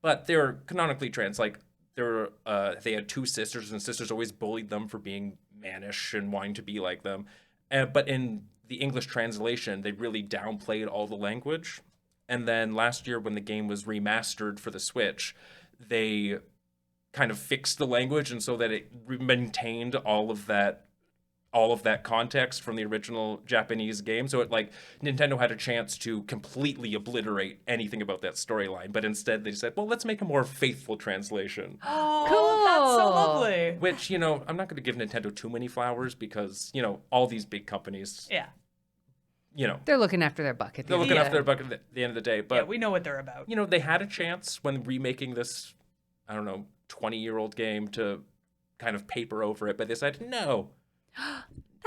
but they're canonically trans. Like they had two sisters, and sisters always bullied them for being mannish and wanting to be like them. But in the English translation, they really downplayed all the language. And then last year, when the game was remastered for the Switch, they kind of fixed the language, and so that it maintained all of that context from the original Japanese game. So Nintendo had a chance to completely obliterate anything about that storyline, but instead they said, well, let's make a more faithful translation.
Oh,
Cool.
that's so lovely.
Which, I'm not going to give Nintendo too many flowers because, all these big companies,
Yeah.
They're looking after their buck at the
they're
end.
looking after their buck at the end of the day. But,
Yeah, we know what they're about.
they had a chance when remaking this, 20-year-old game to kind of paper over it, but they said, no.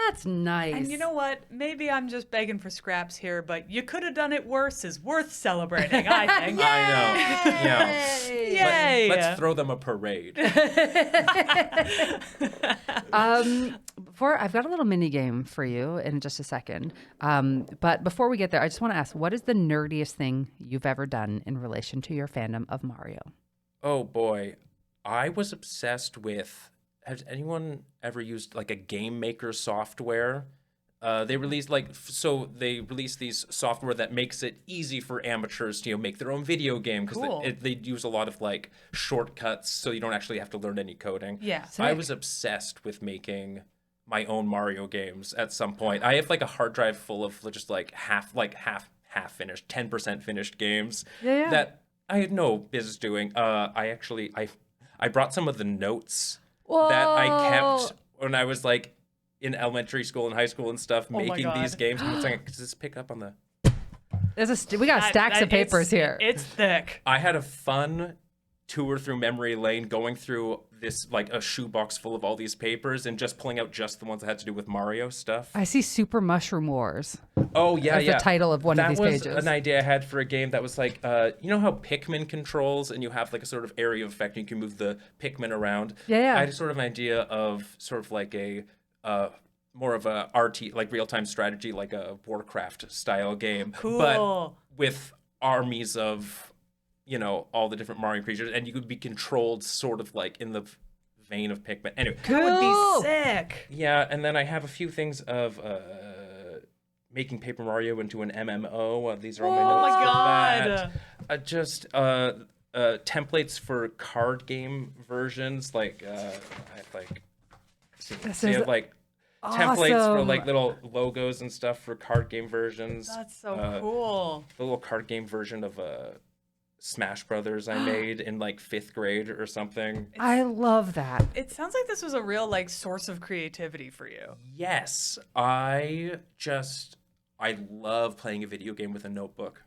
That's nice.
And you know what? Maybe I'm just begging for scraps here, but you could have done it worse is worth celebrating, I think.
I know. Yeah.
Yay!
Let's throw them a parade.
I've got a little mini game for you in just a second. But before we get there, I just want to ask, what is the nerdiest thing you've ever done in relation to your fandom of Mario?
Oh boy, I was obsessed with. Has anyone ever used like a game maker software? They released they released these software that makes it easy for amateurs to make their own video game because
Cool.
they use a lot of like shortcuts, so you don't actually have to learn any coding.
Yeah.
I was obsessed with making my own Mario games at some point. I have like a hard drive full of just like half finished, 10% finished games that I had no business doing. I brought some of the notes that I kept when I was like in elementary school and high school and stuff, making these games. And it's like, does this pick up on the?
We got stacks of papers here.
It's thick.
I had a fun tour through memory lane, going through this like a shoebox full of all these papers and just pulling out just the ones that had to do with Mario stuff.
I see Super Mushroom Wars.
Oh yeah,
That's the title of one of these pages.
That was an idea I had for a game that was like, you know how Pikmin controls, and you have like a sort of area of effect, and you can move the Pikmin around.
Yeah.
I had sort of an idea of sort of like a more of a RT, like real-time strategy, like a Warcraft style game,
Cool.
but with armies of all the different Mario creatures, and you could be controlled sort of like in the vein of Pikmin. Anyway,
That would be sick.
yeah, and then I have a few things of making Paper Mario into an MMO. These are all my notes.
Oh my
for
God.
that. Just templates for card game versions. Like I have like, they have like templates for like little logos and stuff for card game versions.
That's so cool.
The little card game version of Smash Brothers I made in like 5th grade or something.
I love that.
It sounds like this was a real like source of creativity for you.
Yes, I love playing a video game with a notebook.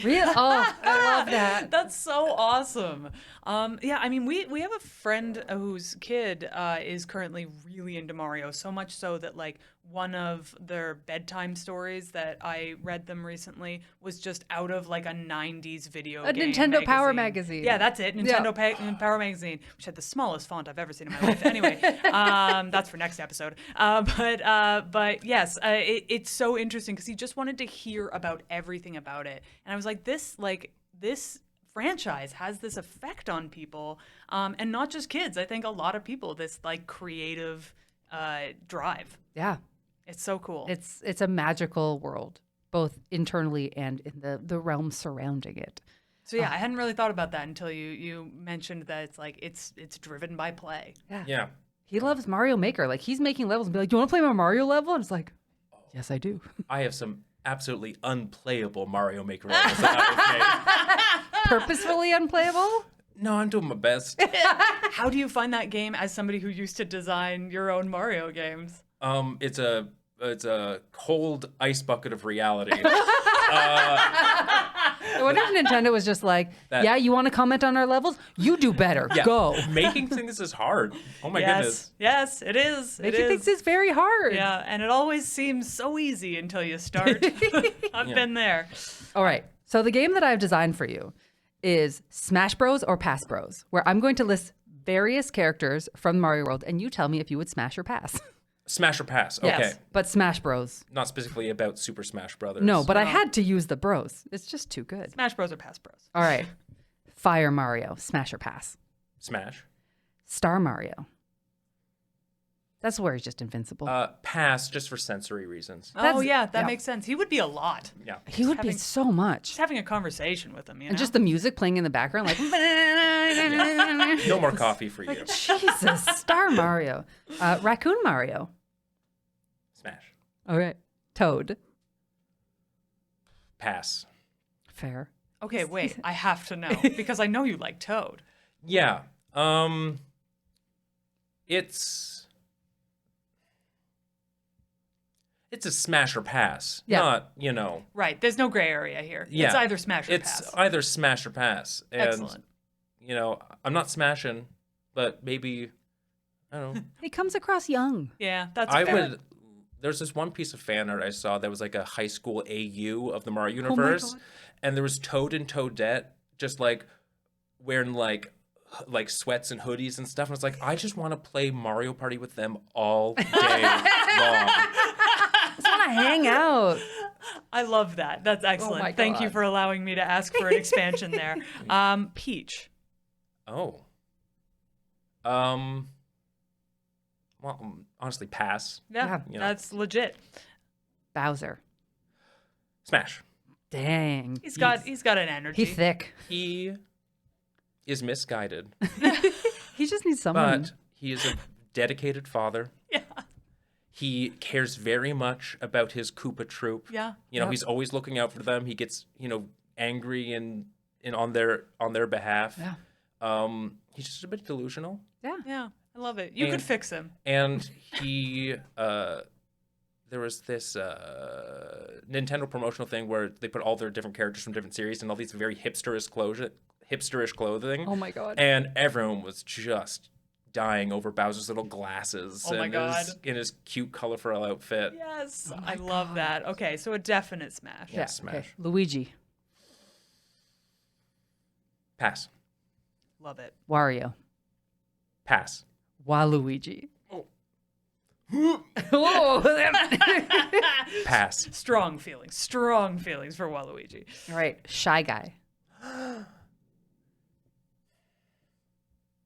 Really? Oh, I love that.
That's so awesome. Yeah, I mean, we have a friend whose kid is currently really into Mario, so much so that like one of their bedtime stories that I read them recently was just out of like a 90s video game
Nintendo Power magazine.
Yeah, that's it. Nintendo Power magazine, which had the smallest font I've ever seen in my life. Anyway, that's for next episode. But yes, it's so interesting because he just wanted to hear about everything about it, and I was like, this franchise has this effect on people, and not just kids. I think a lot of people, this like creative drive.
Yeah.
It's so cool.
It's a magical world, both internally and in the realm surrounding it.
So yeah, I hadn't really thought about that until you mentioned that it's like it's driven by play.
Yeah.
He loves Mario Maker. Like he's making levels and be like, "Do you want to play my Mario level?" And it's like, "Yes, I do."
I have some absolutely unplayable Mario Maker levels that I've made.
Purposefully unplayable?
No, I'm doing my best.
How do you find that game as somebody who used to design your own Mario games?
It's a cold ice bucket of reality.
I wonder if Nintendo was just like, "Yeah, you want to comment on our levels? You do better.
Yeah,
Go."
Making things is hard. Oh my goodness.
Yes, it is.
Making things is very hard.
Yeah, and it always seems so easy until you start. I've been there.
All right. So the game that I've designed for you is Smash Bros or Pass Bros, where I'm going to list various characters from Mario World, and you tell me if you would smash or pass.
Smash or pass. Okay.
Yes, but Smash Bros.
Not specifically about Super Smash Brothers.
No, but I had to use the bros. It's just too good.
Smash Bros or Pass Bros.
All right. Fire Mario, smash or pass.
Smash.
Star Mario. That's where he's just invincible.
Pass, just for sensory reasons.
Oh yeah, that makes sense. He would be a lot.
Yeah.
he would be so much.
Just having a conversation with him, you know?
And just the music playing in the background, like,
No more coffee for you.
Jesus, Star Mario. Raccoon Mario.
Smash.
All right. Toad.
Pass.
Fair.
Okay, wait. I have to know because I know you like Toad.
Yeah. It's a smash or pass.
Yeah.
Not,
Right. There's no gray area here.
Yeah.
It's either smash or
It's
pass.
either smash or pass. And,
Excellent.
I'm not smashing, but maybe, I don't know.
He comes across young.
Yeah, that's
I
fair.
would there's this one piece of fan art I saw that was like a high school AU of the Mario universe, and there was Toad and Toadette just like wearing like sweats and hoodies and stuff, and it's like I just want to play Mario Party with them all day long.
I just want to hang out.
I love that. That's excellent.
my
Thank you
God.
for allowing me to ask for an expansion there. Peach.
Oh. Well, honestly, pass.
Yeah,
Yeah.
that's legit.
Bowser.
Smash.
Dang.
He's got an energy.
He's thick.
He is misguided,
He just needs someone.
but he is a dedicated father.
Yeah.
He cares very much about his Koopa troop.
Yeah.
You know,
Yep.
he's always looking out for them. He gets, angry and on their behalf.
Yeah.
He's just a bit delusional.
Yeah.
Yeah. I love it. You could fix him.
And he, there was this Nintendo promotional thing where they put all their different characters from different series and all these very hipsterish clothing.
Oh my God.
And everyone was just dying over Bowser's little glasses
Oh my
and
God.
in his cute, colorful outfit.
Yes. I love that. Okay, so a definite smash.
Yeah. Smash.
Luigi.
Pass.
Love it.
Wario.
Pass.
Waluigi.
Oh.
Oh.
Pass.
Strong feelings for Waluigi.
All right. Shy Guy.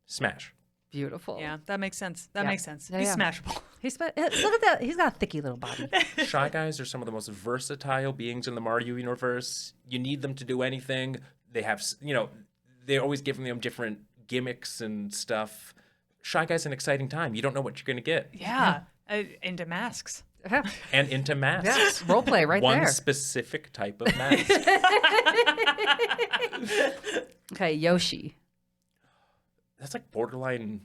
Smash.
Beautiful.
Yeah, that makes sense. That
Yeah.
makes sense.
Yeah,
He's
yeah.
smashable.
Look at that. He's got a thicky little body.
Shy Guys are some of the most versatile beings in the Mario universe. You need them to do anything. They have, they're always giving them different gimmicks and stuff. Shy Guy's an exciting time. You don't know what you're going to get.
Yeah. Into masks.
Yeah.
And into masks.
Yes. Role play right
One
there.
specific type of mask.
Okay. Yoshi.
That's like borderline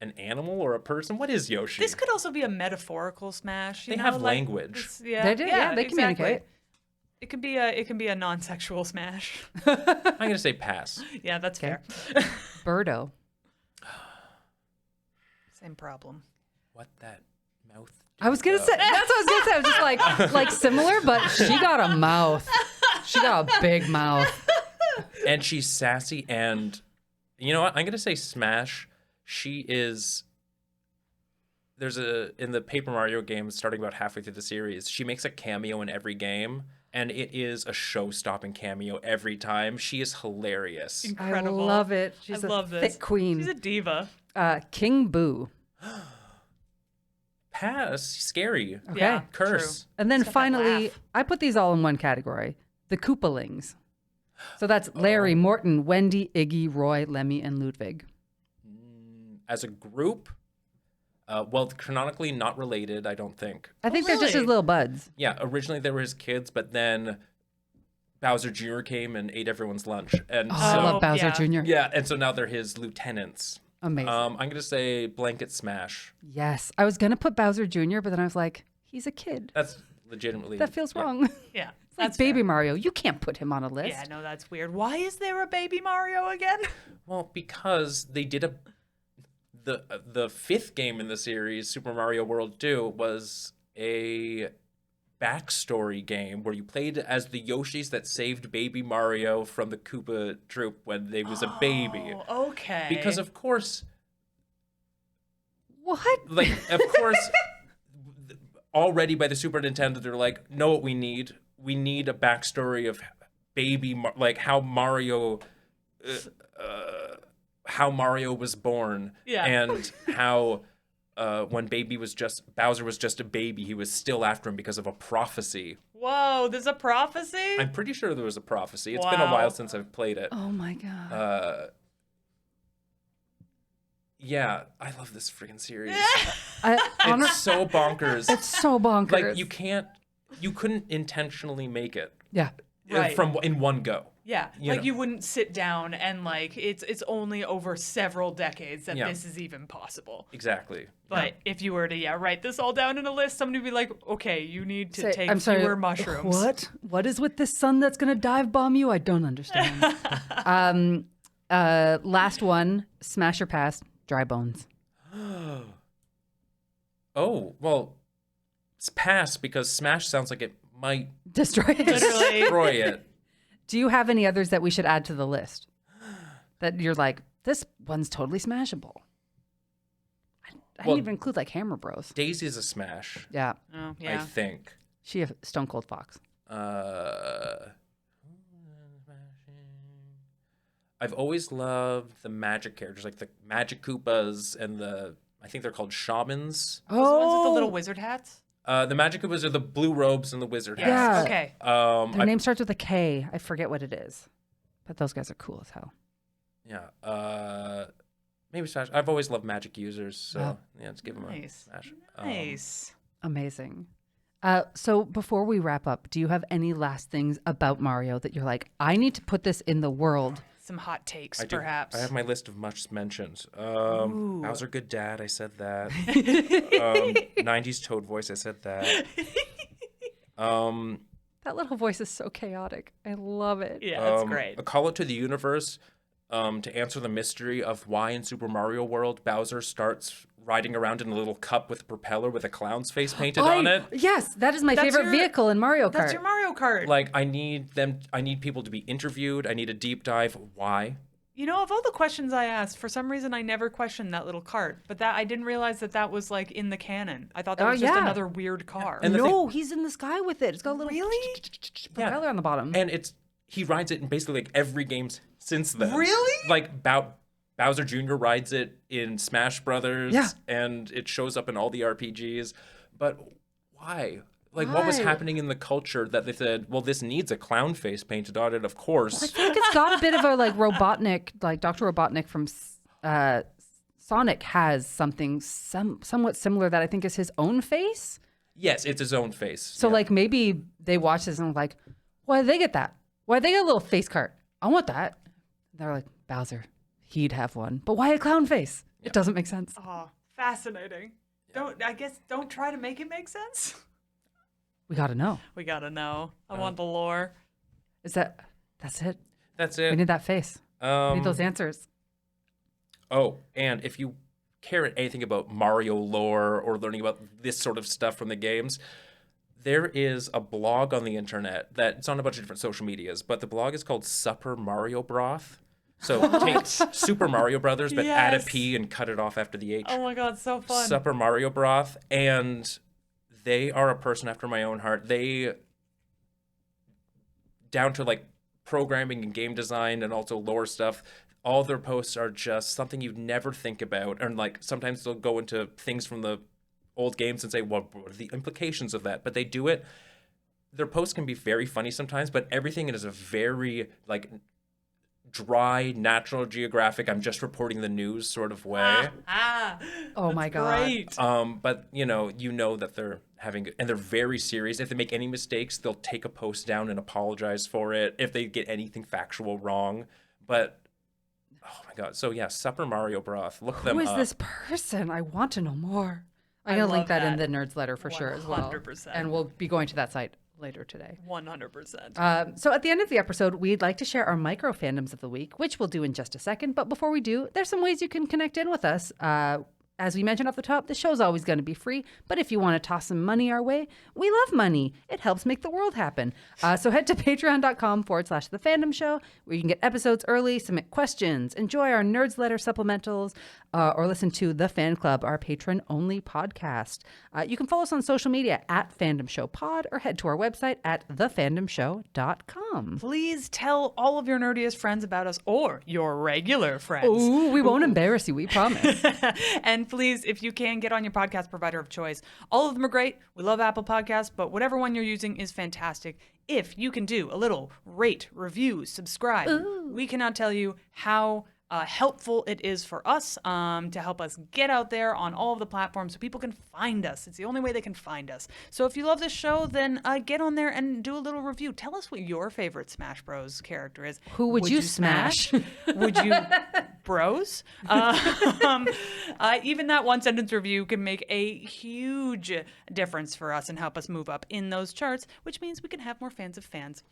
an animal or a person. What is Yoshi?
This could also be a metaphorical smash.
They have language.
Yeah,
They do, yeah, they
exactly.
communicate.
It can be a non-sexual smash.
I'm going to say pass.
Yeah, that's
Okay.
fair.
Birdo.
Same problem.
What that mouth?
I was gonna say that's what I was gonna say. I was just like similar, but she got a mouth. She got a big mouth.
And she's sassy, and you know what? I'm going to say smash. She is. In the Paper Mario games, starting about halfway through the series, she makes a cameo in every game, and it is a show-stopping cameo every time. She is hilarious.
Incredible.
I love it. She's
I love
a
this.
thick queen.
She's a diva.
King Boo.
Pass. Scary.
Okay.
Yeah,
Curse.
true.
And then
It's got that
finally,
laugh.
I put these all in one category. The Koopalings. So that's Larry, Morton, Wendy, Iggy, Roy, Lemmy, and Ludwig.
As a group, well, canonically not related, I don't think.
I think they're just his
really?
little buds.
Yeah, originally they were his kids, but then Bowser Jr. came and ate everyone's lunch. And
Oh, I
so,
love Bowser
yeah.
Jr.
yeah, and so now they're his lieutenants.
Amazing.
I'm going to say blanket smash.
Yes. I was going to put Bowser Jr., but then I was like, he's a kid.
That's legitimately.
That feels
yeah.
wrong.
Yeah.
It's like
That's
Baby
fair.
Mario. You can't put him on a list.
Yeah, no, that's weird. Why is there a baby Mario again?
Well, because they did the fifth game in the series, Super Mario World 2, was a backstory game where you played as the Yoshis that saved baby Mario from the Koopa troop when they was a baby.
Oh, okay.
Because of course,
What?
like, of course, already by the Super Nintendo, they're like, know what we need? We need a backstory of like how Mario was born,
Yeah.
and how when Bowser was just a baby, he was still after him because of a prophecy.
Whoa, there's a prophecy?
I'm pretty sure there was a prophecy. It's been a
Wow.
while since I've played it.
Oh my God.
Yeah, I love this freaking series.
Honor-
It's so bonkers.
it's so bonkers.
Like you couldn't intentionally make it
Yeah.
Right.
in one go.
Yeah,
You
like
know.
you wouldn't sit down and like it's only over several decades that
Yeah.
this is even possible.
Exactly.
But if you were to write this all down in a list, somebody would be like, okay, you need to take
I'm sorry.
fewer mushrooms.
What? What is with this sun that's gonna dive bomb you? I don't understand. Last one, smash or pass, dry bones.
Oh, well, pass because Smash sounds like it might
Destroy it.
Literally.
destroy it.
Do you have any others that we should add to the list? That you're like, this one's totally smashable. I didn't even include like Hammer Bros.
Daisy's a Smash,
Yeah.
Oh,
I
yeah.
think.
She a Stone Cold Fox.
I've always loved the magic characters, like the Magic Koopas and I think they're called shamans.
Those are the ones with the little wizard hats?
The Magic Koopas are the blue robes and the wizard
Yeah.
hats.
Okay.
Their name starts with a K. I forget what it is. But those guys are cool as hell.
Yeah. Maybe Smash. I've always loved magic users, so yeah, let's give them a
Nice.
Smash.
Nice.
Amazing. So before we wrap up, do you have any last things about Mario that you're like, I need to put this in the world?
Some hot takes,
I do.
perhaps.
I have my list of much mentions. Bowser good dad, I said that. 90s Toad voice, I said that.
That little voice is so chaotic. I love it.
Yeah, that's great.
A call out to the universe to answer the mystery of why in Super Mario World Bowser starts riding around in a little cup with a propeller with a clown's face painted on it.
Yes, that is my
That's
favorite
your-
vehicle in Mario Kart.
That's your Mario Kart.
Like I need people to be interviewed. I need a deep dive. Why?
You know, of all the questions I asked, for some reason I never questioned that little cart. But that I didn't realize that was like in the canon. I thought that
Oh,
was just
yeah.
another weird car.
And the
No, he's in the sky with it. It's got a little
Really?
propeller on the bottom.
And he rides it in basically like every game since then.
Really?
Like Bowser Jr. rides it in Smash Brothers.
Yeah.
And it shows up in all the RPGs. But why? Like, what was
Why?
happening in the culture that they said, well, this needs a clown face painted on it, of course.
I think it's got a bit of a like Robotnik, like Dr. Robotnik from Sonic has something somewhat similar that I think is his own face.
Yes, it's his own face.
So
Yeah.
like maybe they watch this and are like, why did they get that? Why they get a little face cart? I want that. They're like, Bowser, he'd have one. But why a clown face? It doesn't make sense.
Oh, fascinating. Don't try to make it make sense.
We gotta know.
We gotta know. I want the lore.
That's it?
That's
We
it.
need that face. We need those answers.
Oh, and if you care anything about Mario lore or learning about this sort of stuff from the games, there is a blog on the internet it's on a bunch of different social medias, but the blog is called Supper Mario Broth. So take Super Mario Brothers, but add a
Yes.
P and cut it off after the H.
Oh my god, so fun.
Supper Mario Broth, and they are a person after my own heart. They down to like programming and game design and also lore stuff. All their posts are just something you'd never think about, and like sometimes they'll go into things from the old games and say, what are the implications of that? But they do it. Their posts can be very funny sometimes, but everything is a very like dry, National Geographic, I'm just reporting the news sort of way.
Oh my God.
Great.
But you know that they're having, and they're very serious. If they make any mistakes, they'll take a post down and apologize for it if they get anything factual wrong. But oh my God. So yeah, Supper Mario Broth. Look them
Who is
up.
this person? I want to know more. I'm
I
going to link
love
that in the
that.
Nerds letter for sure as well.
100%.
And we'll be going to that site later today.
100%.
So at the end of the episode, we'd like to share our micro fandoms of the week, which we'll do in just a second. But before we do, there's some ways you can connect in with us. As we mentioned off the top, the show's always going to be free. But if you want to toss some money our way, we love money. It helps make the world happen. So head to patreon.com/The Fandom Show, where you can get episodes early, submit questions, enjoy our Nerds Letter supplementals, or listen to The Fan Club, our patron-only podcast. You can follow us on social media at Fandom Show Pod, or head to our website at thefandomshow.com.
Please tell all of your nerdiest friends about us, or your regular friends.
Ooh, we won't embarrass you, we promise.
And please, if you can, get on your podcast provider of choice. All of them are great. We love Apple Podcasts, but whatever one you're using is fantastic. If you can do a little rate, review, subscribe, we cannot tell you how helpful it is for us to help us get out there on all of the platforms so people can find us. It's the only way they can find us. So if you love this show, then get on there and do a little review. Tell us what your favorite Smash Bros. Character is.
Who would you smash?
Would you bros? Even that one sentence review can make a huge difference for us and help us move up in those charts, which means we can have more fans of fans.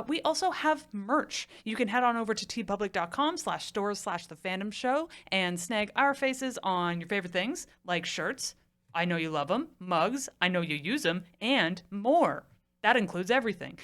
We also have merch. You can head on over to tpublic.com/stores/the fandom show and snag our faces on your favorite things like shirts, I Know You Love Them, mugs, I Know You Use Them, and more. That includes everything.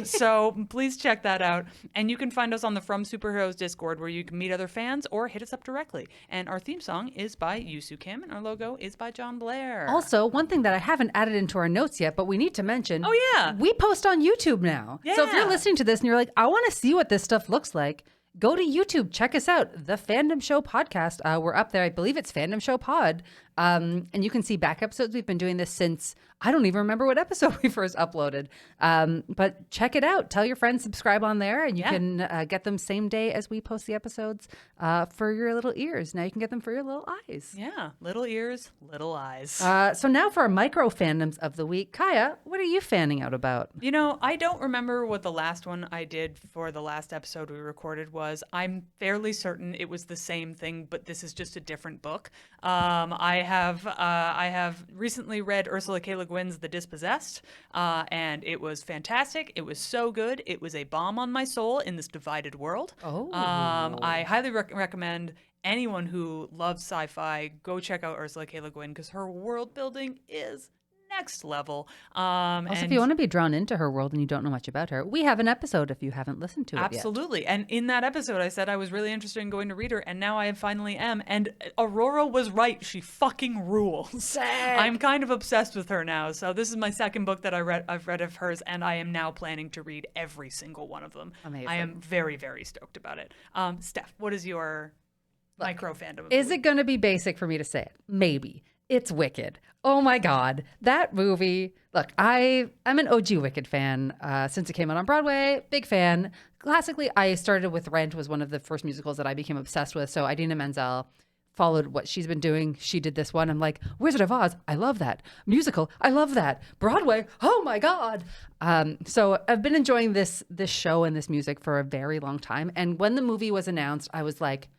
So please check that out. And you can find us on the From Superheroes Discord where you can meet other fans or hit us up directly. And our theme song is by Yusu Kim and our logo is by John Blair.
Also, one thing that I haven't added into our notes yet, but we need to mention.
Oh, yeah.
We post on YouTube now.
Yeah.
So if you're listening to this and you're like, I want to see what this stuff looks like, go to YouTube. Check us out. The Fandom Show Podcast. We're up there. I believe it's Fandom Show Pod. And you can see back episodes. We've been doing this since, I don't even remember what episode we first uploaded. But check it out. Tell your friends, subscribe on there, and you can get them same day as we post the episodes for your little ears. Now you can get them for your little eyes.
Yeah, little ears, little eyes.
So now for our micro fandoms of the week. Kaya, what are you fanning out about?
You know, I don't remember what the last one I did for the last episode we recorded was. I'm fairly certain it was the same thing, but this is just a different book. I have recently read Ursula K. Le Guin's The Dispossessed, and it was fantastic. It was so good. It was a balm on my soul in this divided world.
Oh.
I highly recommend anyone who loves sci-fi go check out Ursula K. Le Guin because her world building is next level.
Also, if you want to be drawn into her world and you don't know much about her, we have an episode if you haven't listened to it yet.
Absolutely. And in that episode, I said I was really interested in going to read her, and now I finally am. And Aurora was right. She fucking rules.
Sick.
I'm kind of obsessed with her now. So this is my second book that I've read of hers, and I am now planning to read every single one of them.
Amazing.
I am very, very stoked about it. Steph, what is your micro fandom?
Is it going to be basic for me to say it? Maybe. It's Wicked. Oh my God. That movie. Look, I'm an OG Wicked fan since it came out on Broadway. Big fan. Classically, I started with Rent, was one of the first musicals that I became obsessed with. So Idina Menzel followed what she's been doing. She did this one. I'm like, Wizard of Oz. I love that. Musical. I love that. Broadway. Oh my God. So I've been enjoying this show and this music for a very long time. And when the movie was announced, I was like,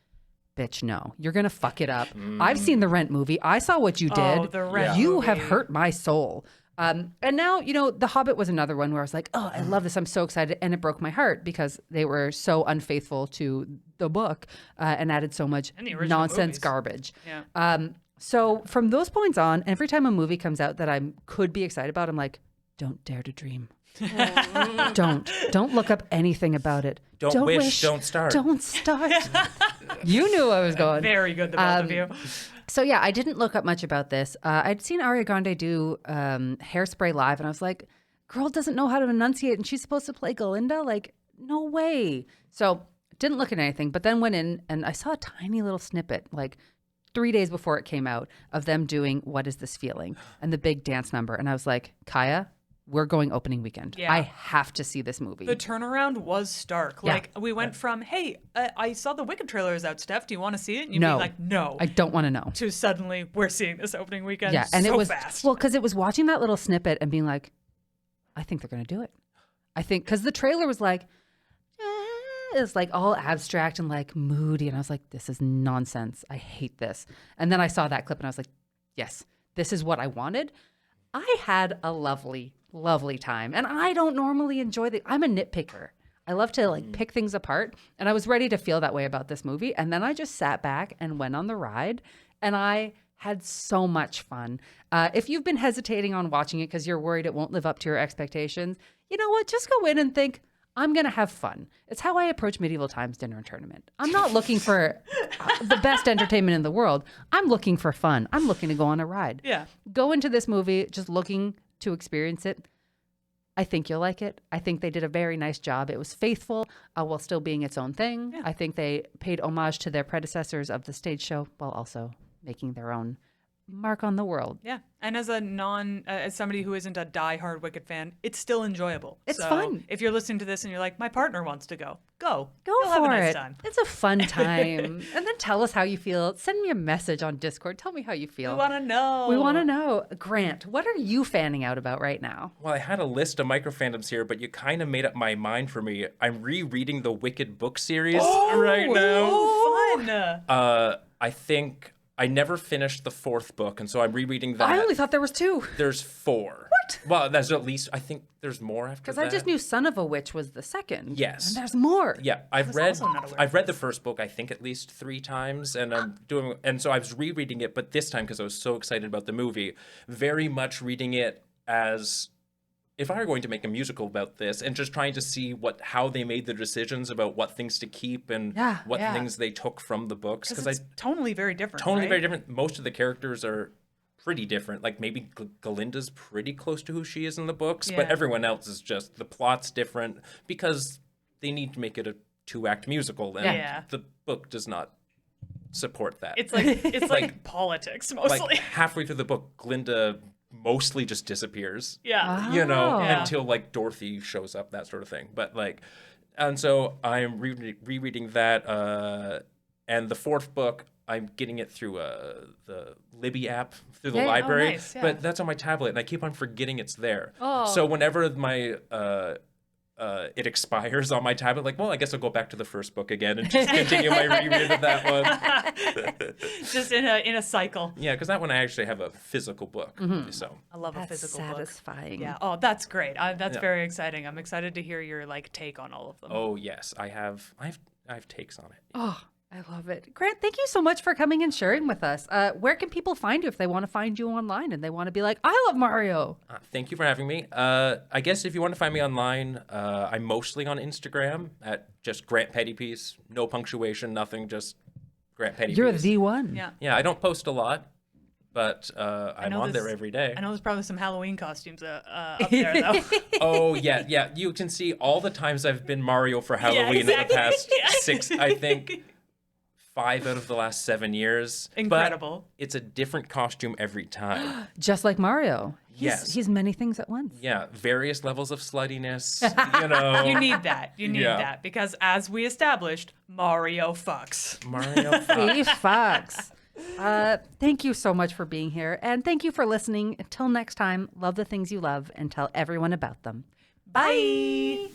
bitch, no, you're gonna fuck it up. I've seen the Rent movie. I saw what you did.
Oh, the Rent
You
movie.
have hurt my soul. And now, The Hobbit was another one where I was like, oh, I love this. I'm so excited. And it broke my heart because they were so unfaithful to the book and added so much
And the original
nonsense
movies.
garbage.
Yeah.
So from those points on, every time a movie comes out that I could be excited about, I'm like, don't dare to dream. Don't look up anything about it.
Don't wish, don't start.
Don't start. You knew I was going.
Very good, the both of you.
So yeah, I didn't look up much about this. I'd seen Ariana Grande do Hairspray live, and I was like, girl doesn't know how to enunciate, and she's supposed to play Galinda? Like, no way. So didn't look at anything, but then went in, and I saw a tiny little snippet, like 3 days before it came out, of them doing What Is This Feeling? And the big dance number. And I was like, Kaya, we're going opening weekend.
Yeah.
I have to see this movie.
The turnaround was stark.
Yeah.
Like, we went from, hey, I saw the Wicked trailer is out, Steph. Do you want to see it? And you'd
No.
be like, no.
I don't want to know.
To suddenly, we're seeing this opening weekend
Yeah, and
so
it was
fast.
well because it was watching that little snippet and being like, I think they're gonna do it. I think because the trailer was like, it's like all abstract and like moody, and I was like, this is nonsense. I hate this. And then I saw that clip and I was like, yes, this is what I wanted. I had a lovely time, and I don't normally enjoy I'm a nitpicker. I love to like pick things apart, and I was ready to feel that way about this movie. And then I just sat back and went on the ride, and I had so much fun. If you've been hesitating on watching it because you're worried it won't live up to your expectations, you know what? Just go in and think, I'm going to have fun. It's how I approach medieval times dinner and tournament. I'm not looking for the best entertainment in the world. I'm looking for fun. I'm looking to go on a ride.
Yeah.
Go into this movie just looking to experience it. I think you'll like it. I think they did a very nice job. It was faithful while still being its own thing.
Yeah.
I think they paid homage to their predecessors of the stage show while also making their own mark on the world.
Yeah. And as as somebody who isn't a diehard Wicked fan, it's still enjoyable.
It's
So
fun.
If you're listening to this and you're like, my partner wants to go, go.
Go
You'll
for
have a nice
it.
time.
It's a fun time. And then tell us how you feel. Send me a message on Discord. Tell me how you feel.
We want to know.
We want to know. Grant, what are you fanning out about right now?
Well, I had a list of micro fandoms here, but you kind of made up my mind for me. I'm rereading the Wicked book series right now.
Oh, fun.
I think I never finished the 4th book, and so I'm rereading that.
I only thought there was 2.
There's 4. What? Well, there's at least, I think there's more after that.
Because I just knew Son of a Witch was the 2nd.
Yes.
And there's more.
Yeah, I've
also not aware
read
of
the first book I think at least 3 times, and so I was rereading it, but this time because I was so excited about the movie, very much reading it as if I were going to make a musical about this, and just trying to see how they made the decisions about what things to keep and what things they took from the books,
because it's totally very different.
Very different. Most of the characters are pretty different. Like maybe Galinda's pretty close to who she is in the books, but everyone else is just, the plot's different because they need to make it a 2-act musical, and the book does not support that.
It's like politics mostly.
Like halfway through the book, Glinda mostly just disappears.
Yeah.
You know,
Yeah.
until like Dorothy shows up, that sort of thing. But like, and so I'm rereading that, and the 4th book, I'm getting it through the Libby app through the library,
nice, yeah.
but that's on my tablet, and I keep on forgetting it's there.
Oh.
So whenever my it expires on my tablet, like, well, I guess I'll go back to the first book again and just continue my reread of that one.
Just in a cycle.
Yeah, because that one I actually have a physical book. So
I love a
That's
physical book.
satisfying.
Yeah. Oh, that's great. That's very exciting. I'm excited to hear your take on all of them.
oh yes, I have takes on it.
Oh, I love it. Grant, thank you so much for coming and sharing with us. Where can people find you if they want to find you online and they want to be like, I love Mario?
Thank you for having me. I guess if you want to find me online, I'm mostly on Instagram at just Grant Pettypiece. No punctuation, nothing, just Grant Pettypiece.
You're the one.
Yeah.
Yeah, I don't post a lot, but I'm on there every day.
I know there's probably some Halloween costumes up there, though.
Oh, yeah. You can see all the times I've been Mario for Halloween in the past 6, I think, 5 out of the last 7 years.
Incredible.
But it's a different costume every time.
Just like Mario.
Yes.
He's many things at once.
Yeah, various levels of sluttiness, you know.
You need that. You need
Yeah.
that. Because as we established, Mario fucks.
Mario
He fucks. Thank you so much for being here. And thank you for listening. Until next time, love the things you love and tell everyone about them.
Bye.